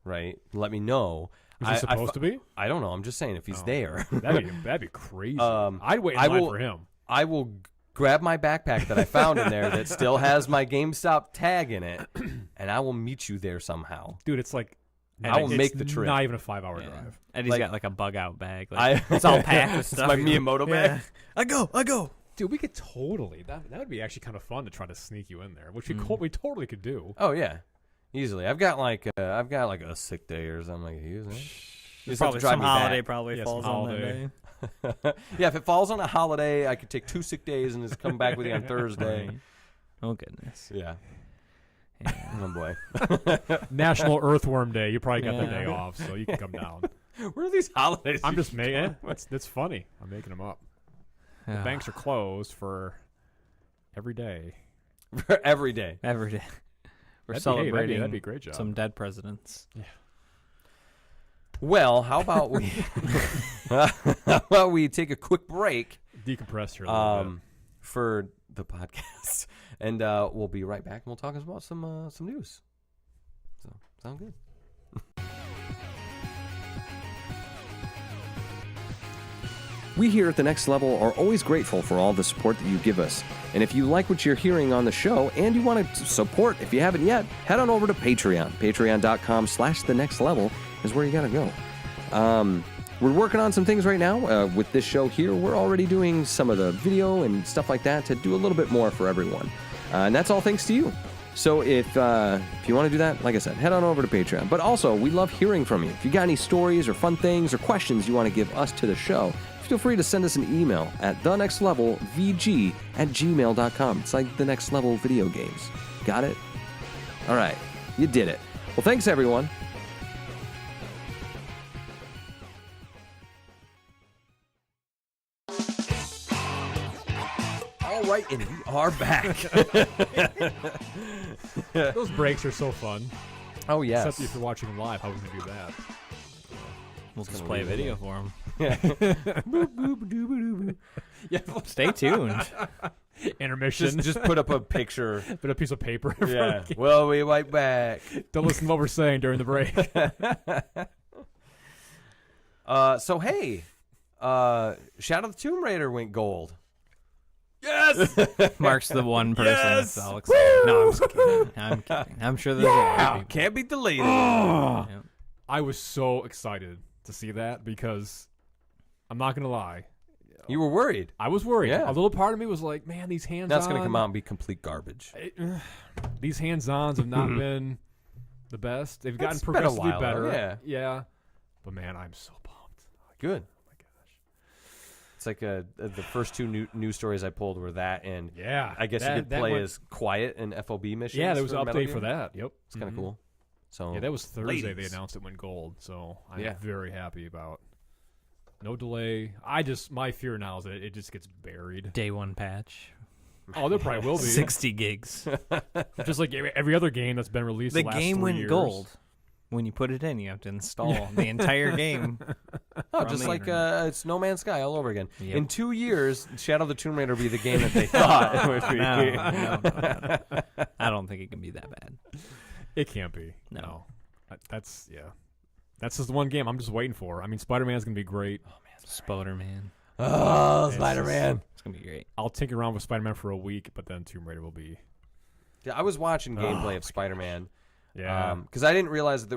Speaker 1: right, let me know.
Speaker 3: is he supposed to be?
Speaker 1: I don't know. I'm just saying if he's
Speaker 3: Oh.
Speaker 1: there.
Speaker 3: That'd be crazy.
Speaker 1: Um,
Speaker 3: I'd wait in
Speaker 1: I
Speaker 3: line
Speaker 1: will-
Speaker 3: for him.
Speaker 1: I will grab my backpack that I found in there that still has my GameStop tag in it, and I will meet you there somehow.
Speaker 3: Dude, it's like
Speaker 1: I will
Speaker 3: it's
Speaker 1: make the trip.
Speaker 3: Not even a 5-hour
Speaker 2: Yeah.
Speaker 3: drive.
Speaker 2: Eddie's
Speaker 1: Like-
Speaker 2: got like a bug out bag. Like,
Speaker 1: I,
Speaker 2: it's all packed with
Speaker 1: it's
Speaker 2: stuff.
Speaker 1: my Miyamoto bag.
Speaker 2: I go.
Speaker 3: Dude, we could totally. That would be actually kind of fun to try to sneak you in there, which we totally could do.
Speaker 1: Oh yeah, easily. I've got like a sick day or something like that. You just have
Speaker 2: Probably
Speaker 1: to drive
Speaker 2: some
Speaker 1: me
Speaker 2: holiday
Speaker 1: back.
Speaker 2: probably
Speaker 3: Yeah,
Speaker 2: falls
Speaker 3: some
Speaker 2: on that
Speaker 3: holiday.
Speaker 2: day.
Speaker 1: Yeah, if it falls on a holiday, I could take 2 sick days and just come back with you on Thursday.
Speaker 2: Right. Oh goodness.
Speaker 1: Yeah.
Speaker 2: Yeah.
Speaker 1: Oh boy.
Speaker 3: National Earthworm Day. You probably got the
Speaker 2: Yeah.
Speaker 3: day off, so you can come down.
Speaker 1: Where are these holidays?
Speaker 3: I'm
Speaker 1: you
Speaker 3: just making it. It's funny. I'm making them up. The
Speaker 2: Ah,
Speaker 3: banks are closed for every day.
Speaker 1: for every day?
Speaker 2: every day. We're
Speaker 3: That'd be- hey,
Speaker 2: celebrating
Speaker 3: that'd be a great job.
Speaker 2: some dead presidents.
Speaker 1: Well, how about we take a quick break
Speaker 3: Decompress here a little bit.
Speaker 1: for the podcast, and we'll be right back, and we'll talk about some news. So sound good? We here at The Next Level are always grateful for all the support that you give us. And if you like what you're hearing on the show and you want to support, if you haven't yet, head on over to Patreon. Patreon.com/TheNextLevel is where you got to go. We're working on some things right now with this show here. We're already doing some of the video and stuff like that to do a little bit more for everyone. And that's all thanks to you. So if you want to do that, like I said, head on over to Patreon. But also, we love hearing from you. If you got any stories or fun things or questions you want to give us to the show, feel free to send us an email at thenextlevelvg@gmail.com. It's like The Next Level video games. Got it? All right. You did it. Well, thanks, everyone. All right, and we are back.
Speaker 3: Those breaks are so fun.
Speaker 1: Oh, yes.
Speaker 3: Except if you're watching live, how would you do that?
Speaker 2: We'll just
Speaker 1: gonna
Speaker 2: play a
Speaker 1: leave it
Speaker 2: video for him.
Speaker 1: Yeah.
Speaker 2: Stay tuned.
Speaker 3: Intermission.
Speaker 1: Just put up a picture.
Speaker 3: Put a piece of paper. in front
Speaker 1: Yeah.
Speaker 3: of you.
Speaker 1: Well, we right back.
Speaker 3: Don't listen to what we're saying during the break.
Speaker 1: So hey, Shadow of the Tomb Raider went gold.
Speaker 3: Yes.
Speaker 2: Mark's the one person
Speaker 3: Yes!
Speaker 2: that's all excited. No, I'm just kidding. I'm kidding. I'm sure there's a lot of people.
Speaker 1: Can't be deleted.
Speaker 2: Yeah.
Speaker 3: I was so excited to see that because I'm not gonna lie,
Speaker 1: You were worried.
Speaker 3: I was worried.
Speaker 1: Yeah.
Speaker 3: A little part of me was like, man, these hands-on.
Speaker 1: That's gonna come out and be complete garbage.
Speaker 3: These hands-ons have not been the best. They've gotten
Speaker 1: It's been a
Speaker 3: progressively
Speaker 1: while,
Speaker 3: better.
Speaker 1: though,
Speaker 3: Yeah. But man, I'm so pumped.
Speaker 1: Good.
Speaker 3: Oh my gosh.
Speaker 1: It's like the first two news stories I pulled were that, and
Speaker 3: Yeah.
Speaker 1: I guess you could
Speaker 3: that
Speaker 1: play
Speaker 3: went-
Speaker 1: as Quiet in FOB missions.
Speaker 3: Yeah, there was an
Speaker 1: Metal
Speaker 3: update
Speaker 1: Gear.
Speaker 3: for that. Yep.
Speaker 1: It's kind of cool. So
Speaker 3: Yeah, that was Thursday.
Speaker 1: ladies.
Speaker 3: They announced it went gold, so I'm
Speaker 1: Yeah.
Speaker 3: very happy about. No delay. My fear now is that it just gets buried.
Speaker 2: Day one patch.
Speaker 3: Oh, there probably will be.
Speaker 2: 60 gigs.
Speaker 3: Just like every other game that's been released.
Speaker 2: The
Speaker 3: the last
Speaker 2: game
Speaker 3: 3
Speaker 2: went
Speaker 3: years.
Speaker 2: gold. When you put it in, you have to install the entire game.
Speaker 1: Oh,
Speaker 2: from
Speaker 1: just
Speaker 2: the
Speaker 1: like
Speaker 2: internet.
Speaker 1: it's No Man's Sky all over again.
Speaker 2: Yep.
Speaker 1: In 2 years, Shadow of the Tomb Raider will be the game that they thought it would be.
Speaker 2: No. I don't think it can be that bad.
Speaker 3: It can't be.
Speaker 2: No.
Speaker 3: That's yeah. That's just the one game I'm just waiting for. I mean, Spider-Man's going to be great.
Speaker 2: Oh, man. Spider-Man.
Speaker 1: Oh, Spider-Man.
Speaker 2: It's going to be great.
Speaker 3: I'll tinker around with Spider-Man for a week, but then Tomb Raider will be...
Speaker 1: Yeah, I was watching gameplay of Spider-Man.
Speaker 3: Yeah.
Speaker 1: Because I didn't realize that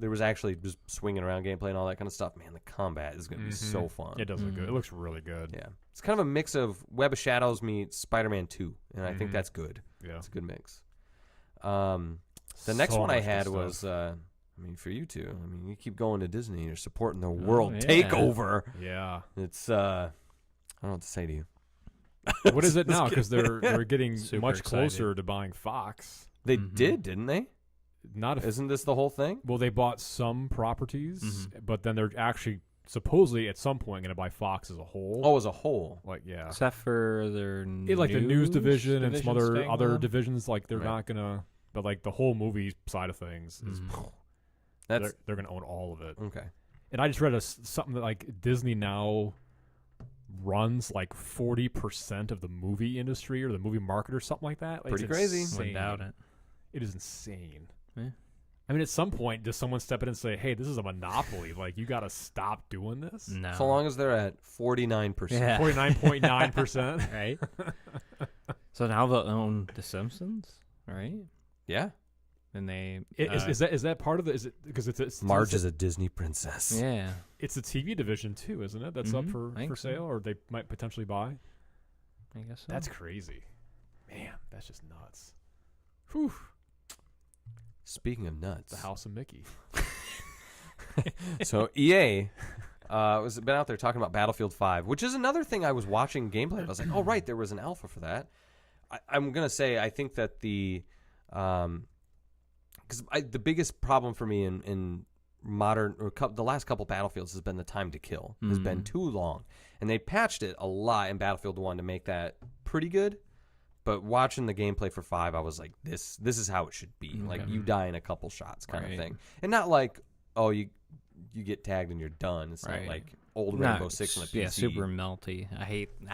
Speaker 1: there was actually just swinging around gameplay and all that kind of stuff. Man, the combat is going to be so fun.
Speaker 3: It does look good. It looks really good.
Speaker 1: Yeah. It's kind of a mix of Web of Shadows meets Spider-Man 2, and I think that's good.
Speaker 3: Yeah.
Speaker 1: It's a good mix. The next one I had was, I mean, for you two, I mean, you keep going to Disney, you're supporting the world takeover.
Speaker 3: Yeah.
Speaker 1: It's, I don't know what to say to you.
Speaker 3: What is it now? Because they're getting
Speaker 2: Super
Speaker 3: much
Speaker 2: excited.
Speaker 3: closer to buying Fox.
Speaker 1: They did, didn't they? Isn't this the whole thing?
Speaker 3: Well, they bought some properties, but then they're actually supposedly at some point going to buy Fox as a whole.
Speaker 1: Oh, as a whole.
Speaker 3: Like, yeah.
Speaker 2: Except for their
Speaker 3: Like the news division and some
Speaker 2: staying
Speaker 3: other
Speaker 2: on?
Speaker 3: divisions, like they're
Speaker 1: Right.
Speaker 3: not going to, but like the whole movie side of things is,
Speaker 1: That's
Speaker 3: they're going to own all of it.
Speaker 1: okay.
Speaker 3: And I just read something that like Disney now runs like 40% of the movie industry or the movie market or something like that. Like,
Speaker 1: Pretty
Speaker 3: it's
Speaker 1: crazy.
Speaker 3: insane.
Speaker 2: Wouldn't doubt it.
Speaker 3: It is insane.
Speaker 2: Yeah.
Speaker 3: I mean, at some point, does someone step in and say, "Hey, this is a monopoly. Like, you got to stop doing this."
Speaker 2: No.
Speaker 1: So long as they're at 49%.
Speaker 2: Yeah.
Speaker 3: 49.9%.
Speaker 2: Right? So now they'll own The Simpsons, right?
Speaker 1: Yeah.
Speaker 2: And they...
Speaker 3: Is that part of the? Is it because it's
Speaker 1: Marge is a Disney princess.
Speaker 2: Yeah.
Speaker 3: it's a TV division too, isn't it? That's up
Speaker 2: I
Speaker 3: for
Speaker 2: think so.
Speaker 3: sale, or they might potentially buy.
Speaker 2: I guess so.
Speaker 3: That's crazy, man. That's just nuts. Whew.
Speaker 1: Speaking of nuts.
Speaker 3: The House of Mickey.
Speaker 1: So EA was been out there talking about Battlefield 5, which is another thing I was watching gameplay. I was like, oh, right, there was an alpha for that. I'm going to say I think that the biggest problem for me in modern or the last couple Battlefields has been the time to kill. Has been too long. And they patched it a lot in Battlefield 1 to make that pretty good. But watching the gameplay for 5, I was like, this is how it should be. Like, you die in a couple shots kind of thing. And not like, oh, you get tagged and you're done. It's not like old Rainbow Six on the PC.
Speaker 2: Yeah, super melty. I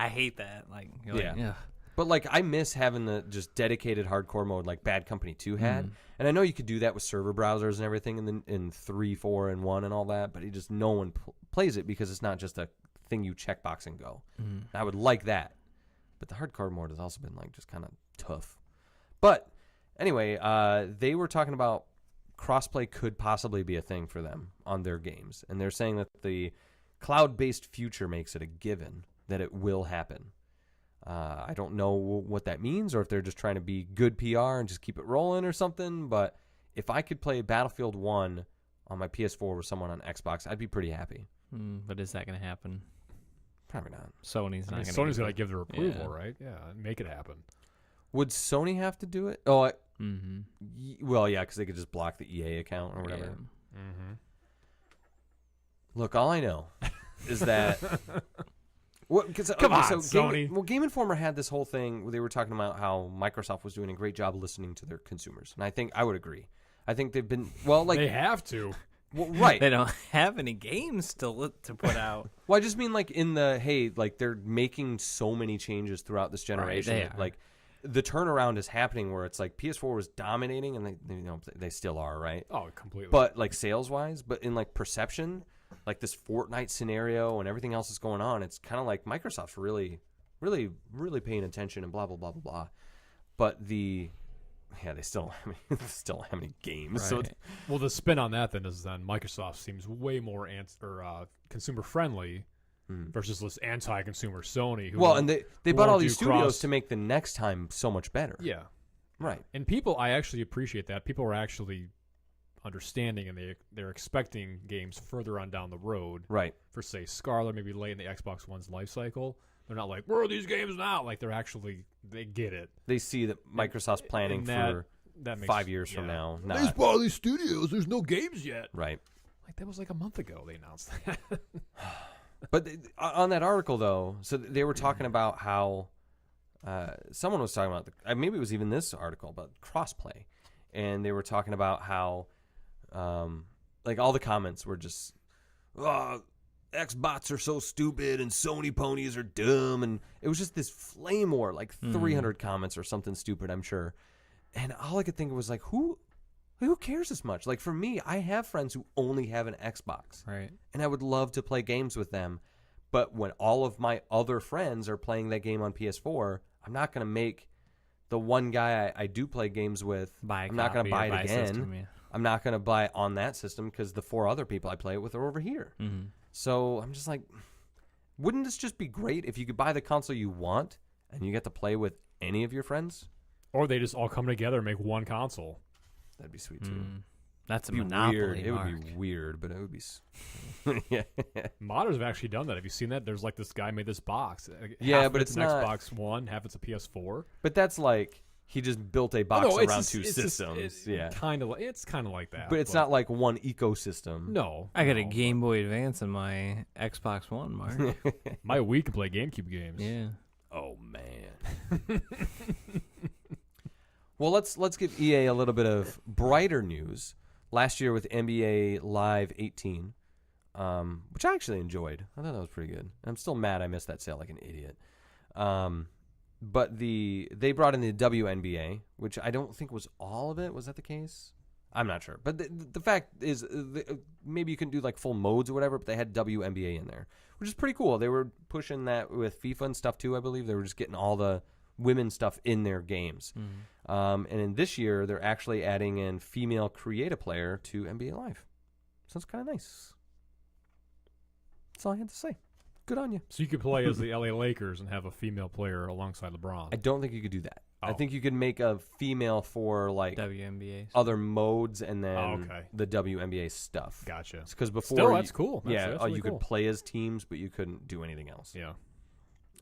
Speaker 2: hate that. Like, you're like,
Speaker 1: Yeah. But, like, I miss having the just dedicated hardcore mode like Bad Company 2 had. And I know you could do that with server browsers and everything in 3, 4, and 1 and all that, but no one plays it because it's not just a thing you checkbox and go. I would like that. But the hardcore mode has also been, like, just kind of tough. But, anyway, they were talking about crossplay could possibly be a thing for them on their games. And they're saying that the cloud-based future makes it a given that it will happen. I don't know what that means or if they're just trying to be good PR and just keep it rolling or something. But if I could play Battlefield 1 on my PS4 with someone on Xbox, I'd be pretty happy.
Speaker 2: But is that going to happen?
Speaker 1: Probably not.
Speaker 2: Sony's not going to.
Speaker 3: Sony's got to give their approval, right? Yeah, make it happen.
Speaker 1: Would Sony have to do it? Oh, well, yeah, because they could just block the EA account or whatever.
Speaker 2: Yeah.
Speaker 1: Look, all I know is that.
Speaker 3: Come on, Sony.
Speaker 1: Game Informer had this whole thing where they were talking about how Microsoft was doing a great job listening to their consumers, and I think I would agree. I think they've been they
Speaker 3: have to.
Speaker 1: Well, right.
Speaker 2: They don't have any games to put out.
Speaker 1: Well, I just mean like they're making so many changes throughout this generation.
Speaker 2: Right,
Speaker 1: like the turnaround is happening where it's like PS4 was dominating, and they still are, right?
Speaker 3: Oh, completely.
Speaker 1: But like sales wise, but in like perception, like this Fortnite scenario and everything else that's going on, it's kind of like Microsoft's really, really, really paying attention and blah blah blah blah blah. But they still don't have any games.
Speaker 2: Right.
Speaker 1: So
Speaker 3: well, the spin on that then is Microsoft seems way more consumer friendly versus this anti-consumer Sony.
Speaker 1: And they bought all these studios to make the next time so much better.
Speaker 3: Yeah,
Speaker 1: right.
Speaker 3: And I actually appreciate that. People are actually understanding, and they're expecting games further on down the road.
Speaker 1: Right.
Speaker 3: For say Scarlet, maybe late in the Xbox One's life cycle. They're not like, where are these games now? Like they get it.
Speaker 1: They see that Microsoft's planning for
Speaker 3: that makes,
Speaker 1: 5 years from now.
Speaker 3: They just bought all these studios. There's no games yet.
Speaker 1: Right.
Speaker 3: Like that was like a month ago they announced that.
Speaker 1: But on that article though, so they were talking about how someone was talking about maybe it was even this article about crossplay, and they were talking about how like all the comments were just Xbots are so stupid and Sony ponies are dumb, and it was just this flame war, like 300 comments or something stupid, I'm sure. And all I could think of was like, who Who cares as much? Like, for me, I have friends who only have an Xbox.
Speaker 2: Right.
Speaker 1: And I would love to play games with them. But when all of my other friends are playing that game on PS4, I'm not going to make the one guy I do play games with, I'm not going to buy it again.
Speaker 2: System, yeah.
Speaker 1: I'm not going to buy it on that system because the 4 other people I play it with are over here.
Speaker 2: Mm-hmm.
Speaker 1: So I'm just like, wouldn't this just be great if you could buy the console you want and you get to play with any of your friends?
Speaker 3: Or they just all come together and make one console.
Speaker 1: That'd be sweet too.
Speaker 2: That's a
Speaker 1: It'd be
Speaker 2: monopoly,
Speaker 1: weird. It
Speaker 2: Mark.
Speaker 1: would be weird, but it would be. Yeah.
Speaker 3: Modders have actually done that. Have you seen that? There's like this guy made this box.
Speaker 1: Yeah,
Speaker 3: half
Speaker 1: but
Speaker 3: of
Speaker 1: it's
Speaker 3: an
Speaker 1: not-
Speaker 3: Xbox One, half it's a PS4.
Speaker 1: But that's like he just built a box
Speaker 3: it's
Speaker 1: around
Speaker 3: just-
Speaker 1: 2
Speaker 3: it's just-
Speaker 1: systems.
Speaker 3: it's
Speaker 1: yeah,
Speaker 3: kind of. It's kind of like that.
Speaker 1: but it's not like one ecosystem.
Speaker 3: No,
Speaker 2: I got a
Speaker 3: no.
Speaker 2: Game Boy Advance in my Xbox One, Mark.
Speaker 3: My Wii can play GameCube games.
Speaker 2: Yeah.
Speaker 1: Oh man. Well, let's give EA a little bit of brighter news. Last year with NBA Live 18, which I actually enjoyed. I thought that was pretty good. I'm still mad I missed that sale like an idiot. But they brought in the WNBA, which I don't think was all of it. Was that the case? I'm not sure. But the fact is, maybe you can do like full modes or whatever, but they had WNBA in there, which is pretty cool. They were pushing that with FIFA and stuff too, I believe. They were just getting all the women's stuff in their games. And in this year, they're actually adding in female creative player to NBA Live. So it's kind of nice. That's all I had to say. Good on you.
Speaker 3: So you could play as the LA Lakers and have a female player alongside LeBron.
Speaker 1: I don't think you could do that. I
Speaker 3: Oh.
Speaker 1: think you could make a female for like
Speaker 2: WNBA.
Speaker 1: other modes and then
Speaker 3: okay.
Speaker 1: the WNBA stuff.
Speaker 3: Gotcha.
Speaker 1: Because before,
Speaker 3: Still, that's cool. That's really
Speaker 1: you
Speaker 3: cool.
Speaker 1: could play as teams, but you couldn't do anything else.
Speaker 3: Yeah.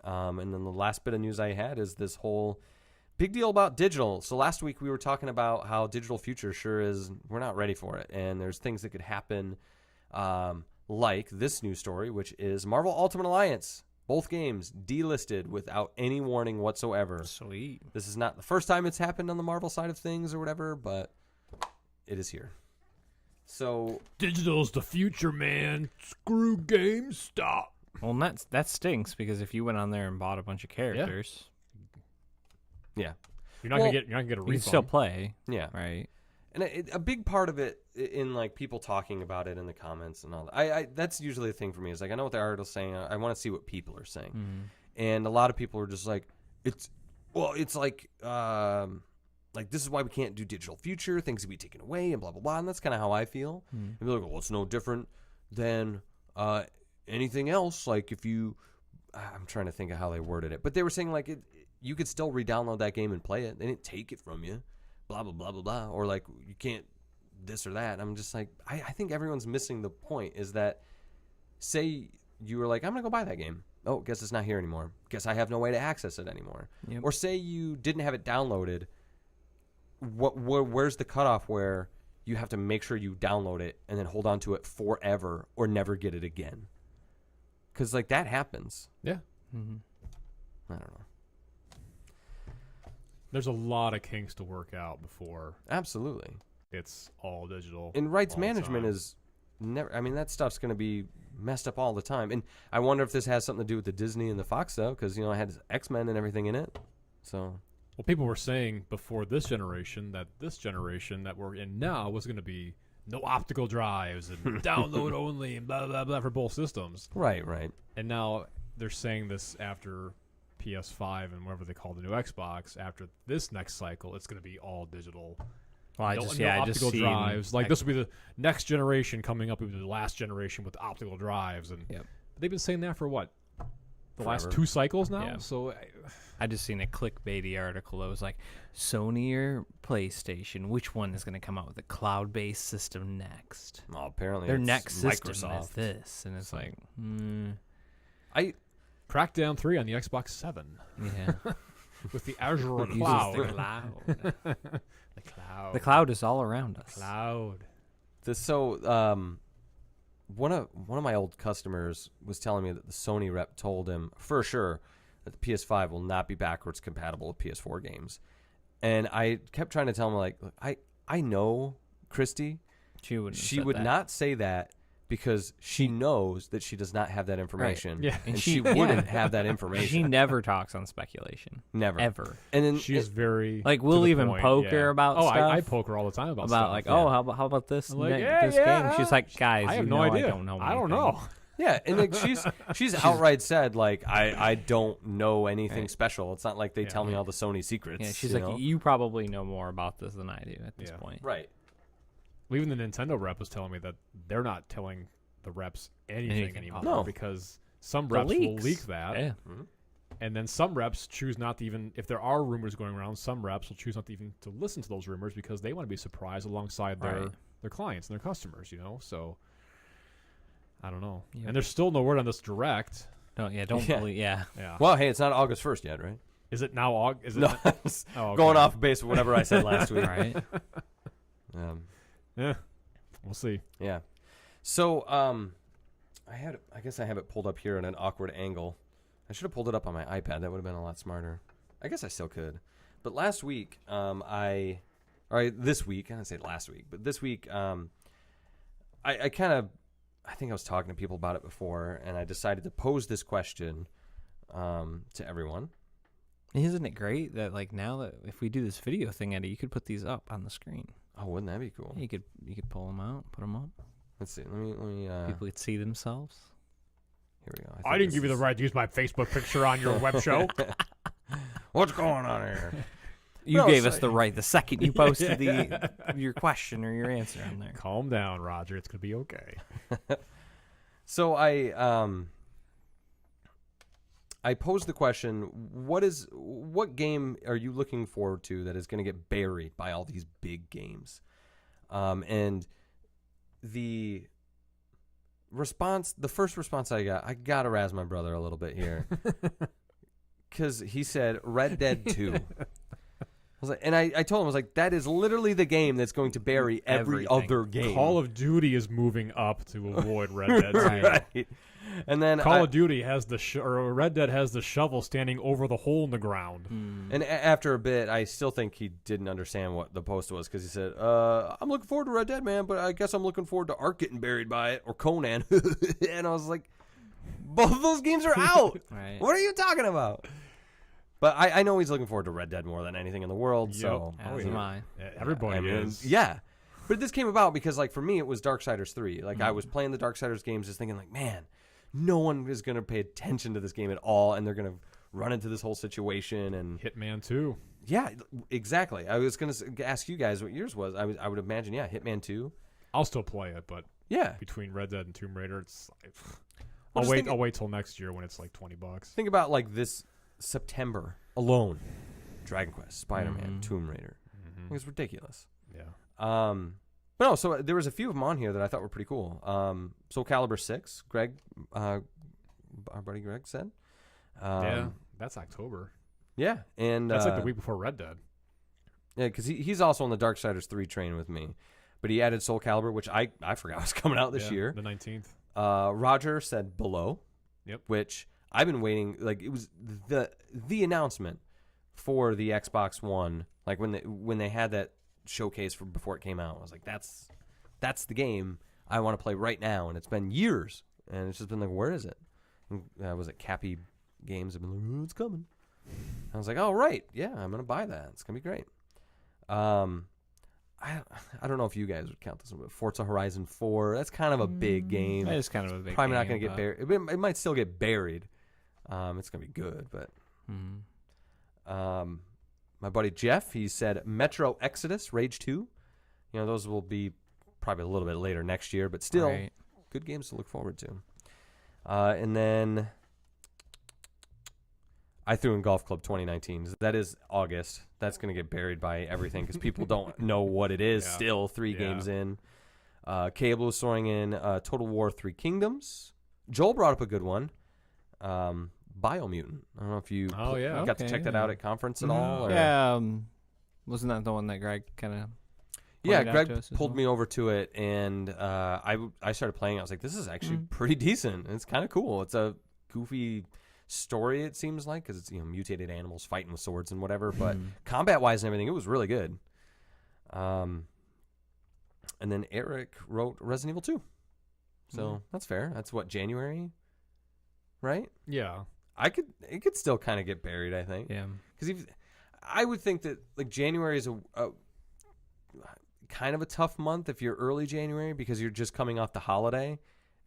Speaker 1: And then the last bit of news I had is this whole big deal about digital. So last week we were talking about how digital future sure is, we're not ready for it. And there's things that could happen like this news story, which is Marvel Ultimate Alliance. Both games delisted without any warning whatsoever.
Speaker 2: Sweet.
Speaker 1: This is not the first time it's happened on the Marvel side of things or whatever, but it is here. So
Speaker 3: Digital's the future, man. Screw GameStop.
Speaker 2: Well, and that stinks because if you went on there and bought a bunch of characters,
Speaker 1: yeah,
Speaker 3: You're not gonna get a
Speaker 2: you
Speaker 3: refund.
Speaker 2: can still play,
Speaker 1: yeah.
Speaker 2: right?
Speaker 1: And a big part of it in like people talking about it in the comments and all that, I that's usually the thing for me is like I know what the article's saying. I want to see what people are saying, and a lot of people are just like it's like this is why we can't do digital future. Things will be taken away and blah blah blah. And that's kind of how I feel. And be like, well, it's no different than anything else. Like if you, I'm trying to think of how they worded it, but they were saying like you could still re-download that game and play it. They didn't take it from you. Blah, blah, blah, blah, blah. Or like, you can't this or that. I'm just like, I think everyone's missing the point is that say you were like, I'm going to go buy that game. Oh, guess it's not here anymore. Guess I have no way to access it anymore.
Speaker 2: Yep.
Speaker 1: Or say you didn't have it downloaded. Where's the cutoff where you have to make sure you download it and then hold on to it forever or never get it again? Because like that happens.
Speaker 3: Yeah.
Speaker 1: I don't know.
Speaker 3: There's a lot of kinks to work out before
Speaker 1: Absolutely.
Speaker 3: it's all digital.
Speaker 1: And rights
Speaker 3: all the
Speaker 1: management
Speaker 3: time.
Speaker 1: is never. I mean, that stuff's going to be messed up all the time. And I wonder if this has something to do with the Disney and the Fox stuff, because it had X-Men and everything in it. So
Speaker 3: Well, people were saying before this generation that this generation that we're in now was going to be no optical drives and download only and blah blah blah for both systems.
Speaker 1: right.
Speaker 3: And now they're saying this after PS5 and whatever they call the new Xbox. After this next cycle, it's going to be all digital.
Speaker 2: Well, I
Speaker 3: no
Speaker 2: just
Speaker 3: optical
Speaker 2: seen,
Speaker 3: drives. Like this will be the next generation coming up. Will be the last generation with optical drives, and
Speaker 2: Yep.
Speaker 3: they've been saying that for what the last
Speaker 1: Forever.
Speaker 3: 2 cycles now.
Speaker 2: Yeah.
Speaker 3: So
Speaker 2: I just seen a clickbaity article that was like, Sony or PlayStation, which one is going to come out with a cloud-based system next?
Speaker 1: Well, apparently
Speaker 2: Their
Speaker 1: it's
Speaker 2: next system
Speaker 1: Microsoft.
Speaker 2: is this, and it's
Speaker 3: So-
Speaker 2: like,
Speaker 3: Crackdown 3 on the Xbox 7
Speaker 2: yeah.
Speaker 3: with the Azure
Speaker 2: Uses
Speaker 3: cloud.
Speaker 2: the cloud.
Speaker 3: The cloud.
Speaker 2: The cloud is all around us.
Speaker 3: Cloud.
Speaker 1: One of my old customers was telling me that the Sony rep told him for sure that the PS5 will not be backwards compatible with PS4 games, and I kept trying to tell him like, I know Christy,
Speaker 2: She
Speaker 1: would not say that because she knows that she does not have that information.
Speaker 3: Yeah.
Speaker 1: And she wouldn't have that information.
Speaker 2: She never talks on speculation.
Speaker 1: Never.
Speaker 2: Ever.
Speaker 1: And then
Speaker 3: She's very
Speaker 2: Like, we'll
Speaker 3: to the
Speaker 2: even
Speaker 3: point,
Speaker 2: poke
Speaker 3: yeah.
Speaker 2: her about
Speaker 3: Oh,
Speaker 2: stuff.
Speaker 3: I poke her all the time about
Speaker 2: About
Speaker 3: stuff.
Speaker 2: like,
Speaker 3: yeah.
Speaker 2: oh, how about this,
Speaker 3: I'm like,
Speaker 2: this
Speaker 3: yeah.
Speaker 2: game? She's like, guys,
Speaker 3: I have
Speaker 2: you
Speaker 3: no
Speaker 2: know
Speaker 3: idea.
Speaker 2: I don't know.
Speaker 3: I don't
Speaker 2: anything."
Speaker 3: know.
Speaker 1: yeah, and like she's outright said like I don't know anything special. It's not like they tell me all the Sony secrets.
Speaker 2: Yeah, she's
Speaker 1: you
Speaker 2: like,
Speaker 1: know?
Speaker 2: you probably know more about this than I do at this
Speaker 3: Yeah.
Speaker 2: point.
Speaker 1: Right.
Speaker 3: Well, even the Nintendo rep was telling me that they're not telling the reps anything anymore
Speaker 1: No.
Speaker 3: because some
Speaker 2: The
Speaker 3: reps will
Speaker 2: leaks.
Speaker 3: leak that,
Speaker 2: Yeah.
Speaker 3: and then some reps choose not to even. If there are rumors going around, some reps will choose not to even to listen to those rumors because they want to be surprised alongside
Speaker 2: Right.
Speaker 3: their clients and their customers. You know, so I don't know.
Speaker 2: Yeah.
Speaker 3: And there's still no word on this direct.
Speaker 2: Don't
Speaker 1: Yeah.
Speaker 2: believe. Yeah.
Speaker 3: Yeah.
Speaker 1: Well, hey, it's not August 1st yet, right?
Speaker 3: Is it now? Is it
Speaker 1: No,
Speaker 3: not- oh, okay.
Speaker 1: going off base of whatever I said last week.
Speaker 2: Right.
Speaker 3: Yeah. We'll see.
Speaker 1: Yeah. So, I guess I have it pulled up here at an awkward angle. I should have pulled it up on my iPad. That would have been a lot smarter. I guess I still could. But last week, this week, I didn't say last week, but this week, I think I was talking to people about it before, and I decided to pose this question to everyone.
Speaker 2: Isn't it great that like now that if we do this video thing, Eddie, you could put these up on the screen.
Speaker 1: Oh, wouldn't that be cool?
Speaker 2: You could pull them out, put them up.
Speaker 1: Let's see. Let me.
Speaker 2: People could see themselves.
Speaker 1: Here we go.
Speaker 3: I didn't give you the right to use my Facebook picture on your web show.
Speaker 1: What's going on here?
Speaker 2: You
Speaker 1: No,
Speaker 2: gave
Speaker 1: so-
Speaker 2: us the right the second you posted your question or your answer on there.
Speaker 3: Calm down, Roger. It's gonna be okay.
Speaker 1: So I posed the question: what game are you looking forward to that is going to get buried by all these big games? And the first response I gotta razz my brother a little bit here, because he said Red Dead 2. I was like, and I told him, I was like, that is literally the game that's going to bury every
Speaker 2: Everything.
Speaker 1: other game.
Speaker 3: Call of Duty is moving up to avoid Red Dead.
Speaker 1: right. And then
Speaker 3: Call of Duty has or Red Dead has the shovel standing over the hole in the ground.
Speaker 1: And after a bit, I still think he didn't understand what the post was, because he said, I'm looking forward to Red Dead, man, but I guess I'm looking forward to Ark getting buried by it, or Conan. And I was like, both of those games are out.
Speaker 2: Right.
Speaker 1: What are you talking about? But I know he's looking forward to Red Dead more than anything in the world, so...
Speaker 2: As am I.
Speaker 3: Yeah, everybody is.
Speaker 1: Yeah. But this came about because, like, for me, it was Darksiders 3. Like, I was playing the Darksiders games just thinking, like, man, no one is going to pay attention to this game at all, and they're going to run into this whole situation. And
Speaker 3: Hitman 2.
Speaker 1: yeah, exactly. I was going to ask you guys what yours was. I would imagine, yeah, Hitman 2.
Speaker 3: I'll still play it, but
Speaker 1: Yeah.
Speaker 3: between Red Dead and Tomb Raider, it's like,
Speaker 1: Well, just
Speaker 3: I'll wait till next year when it's like $20.
Speaker 1: Think about, like, this September alone. Dragon Quest, Spider-Man, Tomb Raider. I think it's ridiculous.
Speaker 3: Yeah.
Speaker 1: But no, so there was a few of them on here that I thought were pretty cool. Soul Calibur 6, Greg, our buddy Greg said.
Speaker 3: Yeah, that's October.
Speaker 1: Yeah, and
Speaker 3: That's like the week before Red Dead.
Speaker 1: yeah, because he's also on the Darksiders 3 train with me. But he added Soul Calibur, which I forgot was coming out this year.
Speaker 3: The 19th.
Speaker 1: Roger said Below.
Speaker 3: Yep.
Speaker 1: Which I've been waiting. Like, it was the announcement for the Xbox One. Like when they had that showcase before it came out, I was like, that's the game I want to play right now. And it's been years, and it's just been like, where is it? And, was it Cappy Games have been like, oh, it's coming. I was like, oh right, yeah, I'm gonna buy that. It's gonna be great. I don't know if you guys would count this one, but Forza Horizon 4. That's kind of a big game.
Speaker 2: It is kind of a big
Speaker 1: Probably
Speaker 2: game,
Speaker 1: not going to get
Speaker 2: but-
Speaker 1: buried. It might still get buried. It's going to be good, but my buddy Jeff, he said Metro Exodus Rage 2. You know, those will be probably a little bit later next year, but still
Speaker 2: Right.
Speaker 1: good games to look forward to. And then I threw in Golf Club 2019. That is August. That's going to get buried by everything because people don't know what it is
Speaker 3: Yeah.
Speaker 1: still 3 games in. Cable is throwing in Total War 3 Kingdoms. Joel brought up a good one. Biomutant. I don't know if you
Speaker 3: Oh, yeah.
Speaker 1: got to check that out at conference at all. Or?
Speaker 2: Yeah, wasn't that the one that Greg kind of?
Speaker 1: Yeah,
Speaker 2: pointed out
Speaker 1: Greg
Speaker 2: to us as
Speaker 1: pulled
Speaker 2: well?
Speaker 1: me over to it, and I started playing. I was like, this is actually pretty decent. It's kind of cool. It's a goofy story, it seems like, because it's mutated animals fighting with swords and whatever. But combat-wise and everything, it was really good. And then Eric wrote Resident Evil 2. So that's fair. That's what, January, right?
Speaker 3: Yeah.
Speaker 1: It could still kind of get buried, I think.
Speaker 2: Yeah.
Speaker 1: Because I would think that like January is a kind of a tough month if you're early January because you're just coming off the holiday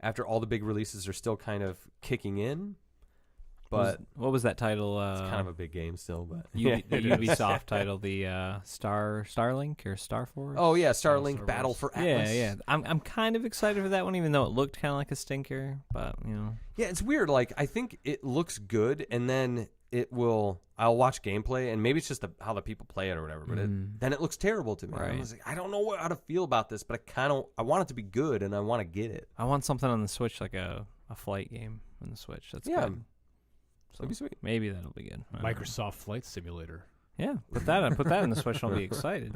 Speaker 1: after all the big releases are still kind of kicking in. But
Speaker 2: what was that title?
Speaker 1: it's kind of a big game still, but
Speaker 2: the Ubisoft title, the Starlink or Starforce.
Speaker 1: Oh yeah, Starlink
Speaker 3: Star
Speaker 1: Battle
Speaker 3: Wars.
Speaker 1: for Atlas.
Speaker 2: Yeah. I'm kind of excited for that one, even though it looked kind of like a stinker. But
Speaker 1: Yeah, it's weird. Like I think it looks good, and then I'll watch gameplay, and maybe it's just how the people play it or whatever. But then it looks terrible to me.
Speaker 2: Right.
Speaker 1: I was like, I don't know how to feel about this, but I want it to be good, and I want to get it.
Speaker 2: I want something on the Switch, like a flight game on the Switch. That's good. So
Speaker 1: That'd be sweet.
Speaker 2: Maybe that'll be good. I don't know.
Speaker 3: Microsoft Flight Simulator.
Speaker 2: Yeah, put that in the Switch. I'll be excited.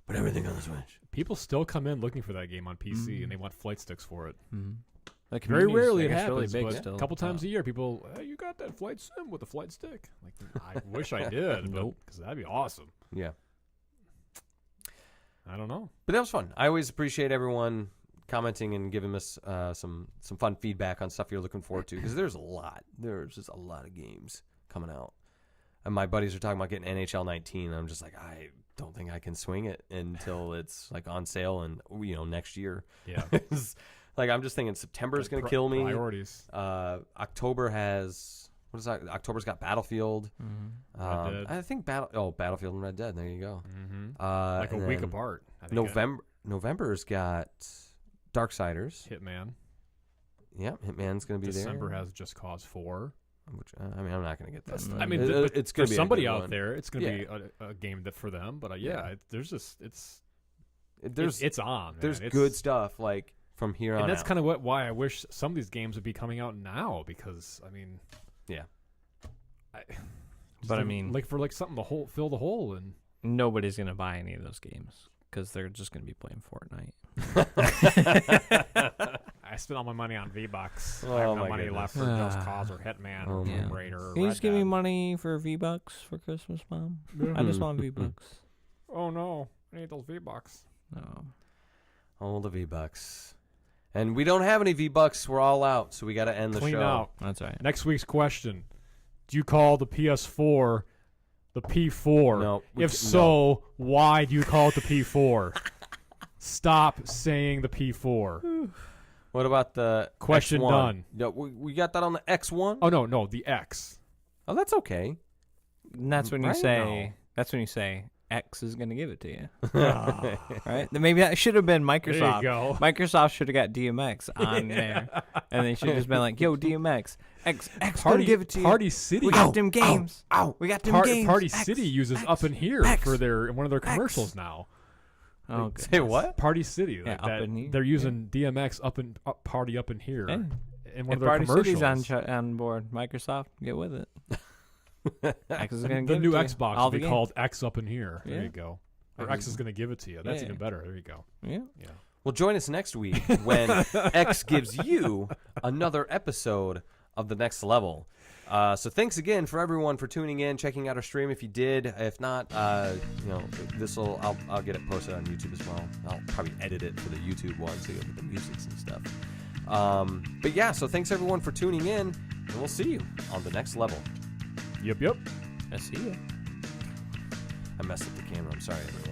Speaker 1: Put everything on the Switch.
Speaker 3: People still come in looking for that game on PC, and they want flight sticks for it.
Speaker 2: Like
Speaker 3: Very rarely it
Speaker 2: it's
Speaker 3: happens,
Speaker 2: really big
Speaker 3: but
Speaker 2: still.
Speaker 3: a couple times a year, people, hey, you got that flight sim with a flight stick? Like, I wish I did,
Speaker 2: Nope.
Speaker 3: because that'd be awesome.
Speaker 1: Yeah.
Speaker 3: I don't know.
Speaker 1: But that was fun. I always appreciate everyone commenting and giving us some fun feedback on stuff you're looking forward to because there's just a lot of games coming out. And my buddies are talking about getting NHL 19. And I'm just like, I don't think I can swing it until it's like on sale and next year.
Speaker 3: Yeah.
Speaker 1: Like I'm just thinking September is going to kill me.
Speaker 3: Priorities.
Speaker 1: October has what is that? October's got Battlefield.
Speaker 3: Red Dead.
Speaker 1: I think Battlefield and Red Dead. There you go.
Speaker 3: Like a
Speaker 1: and
Speaker 3: week
Speaker 1: then
Speaker 3: apart. I think
Speaker 1: November's got Darksiders.
Speaker 3: Hitman.
Speaker 1: Yeah, Hitman's going to be
Speaker 3: December
Speaker 1: there.
Speaker 3: has Just Cause 4.
Speaker 1: Which I'm not going to get that.
Speaker 3: I mean,
Speaker 1: it's
Speaker 3: for
Speaker 1: going to be
Speaker 3: somebody
Speaker 1: a good
Speaker 3: out
Speaker 1: one.
Speaker 3: there, it's going to be a game that for them. But there's it's on. Man.
Speaker 1: There's
Speaker 3: It's-
Speaker 1: good stuff like from here on
Speaker 3: and that's
Speaker 1: out.
Speaker 3: kind of why I wish some of these games would be coming out now because I mean,
Speaker 1: Yeah.
Speaker 2: But I mean,
Speaker 3: like for something to fill the hole and
Speaker 2: nobody's gonna buy any of those games because they're just gonna be playing Fortnite.
Speaker 3: I spent all my money on V-Bucks.
Speaker 1: Oh,
Speaker 3: I have no
Speaker 1: my
Speaker 3: money
Speaker 1: goodness.
Speaker 3: left for Just Cause or Hitman or
Speaker 1: Yeah.
Speaker 3: Tomb Raider. Or
Speaker 2: Can you
Speaker 3: Red
Speaker 2: just give me
Speaker 3: Dead.
Speaker 2: money for V-Bucks for Christmas, Mom? I just want V-Bucks.
Speaker 3: Oh no, I need those V-Bucks.
Speaker 2: No.
Speaker 1: All the V-Bucks. And we don't have any V-Bucks. We're all out, so we got to end the
Speaker 3: Clean
Speaker 1: show.
Speaker 3: out.
Speaker 2: That's right.
Speaker 3: Next week's question: do you call the PS4 the P4?
Speaker 1: No.
Speaker 3: If so, why do you call it the P4? Stop saying the P4.
Speaker 1: What about the
Speaker 3: Question
Speaker 1: X1?
Speaker 3: done.
Speaker 1: No, we got that on the X1?
Speaker 3: Oh no, the X.
Speaker 1: Oh, that's okay.
Speaker 2: And that's when you
Speaker 1: Right?
Speaker 2: say.
Speaker 3: No.
Speaker 2: That's when you say X is gonna give it to you. Right? Then maybe that should have been Microsoft.
Speaker 3: There you go.
Speaker 2: Microsoft should have got DMX on there, and they should have just been like, "Yo, DMX, X
Speaker 3: Party,
Speaker 2: gonna give it to you.
Speaker 3: Party City.
Speaker 2: We got them games.
Speaker 1: Ow.
Speaker 2: We got them games.
Speaker 3: Party
Speaker 2: X,
Speaker 3: City uses
Speaker 2: X,
Speaker 3: Up in Here
Speaker 2: X,
Speaker 3: for one of their commercials now.
Speaker 2: Oh,
Speaker 1: Say
Speaker 2: goodness.
Speaker 1: what?
Speaker 3: Party City.
Speaker 2: Yeah,
Speaker 3: like
Speaker 2: Up in Here.
Speaker 3: They're using DMX Party Up in Here
Speaker 2: Hey.
Speaker 3: in one
Speaker 2: If
Speaker 3: of their
Speaker 2: Party
Speaker 3: commercials.
Speaker 2: City's on board, Microsoft, get with it. X is gonna
Speaker 3: The
Speaker 2: give
Speaker 3: new
Speaker 2: it to you.
Speaker 3: Xbox
Speaker 2: All
Speaker 3: will
Speaker 2: the
Speaker 3: be
Speaker 2: games.
Speaker 3: called X Up in Here. There
Speaker 2: Yeah.
Speaker 3: you go. Or X is going to give it to you. That's even better. There you go.
Speaker 2: Yeah.
Speaker 3: Yeah.
Speaker 1: Well, join us next week when X gives you another episode of The Next Level. So thanks again for everyone for tuning in, checking out our stream. If you did, if not, I'll get it posted on YouTube as well. I'll probably edit it for the YouTube one so you'll get the musics and stuff. But yeah, so thanks everyone for tuning in, and we'll see you on The Next Level.
Speaker 3: Yep.
Speaker 2: I see you.
Speaker 1: I messed up the camera. I'm sorry, everyone.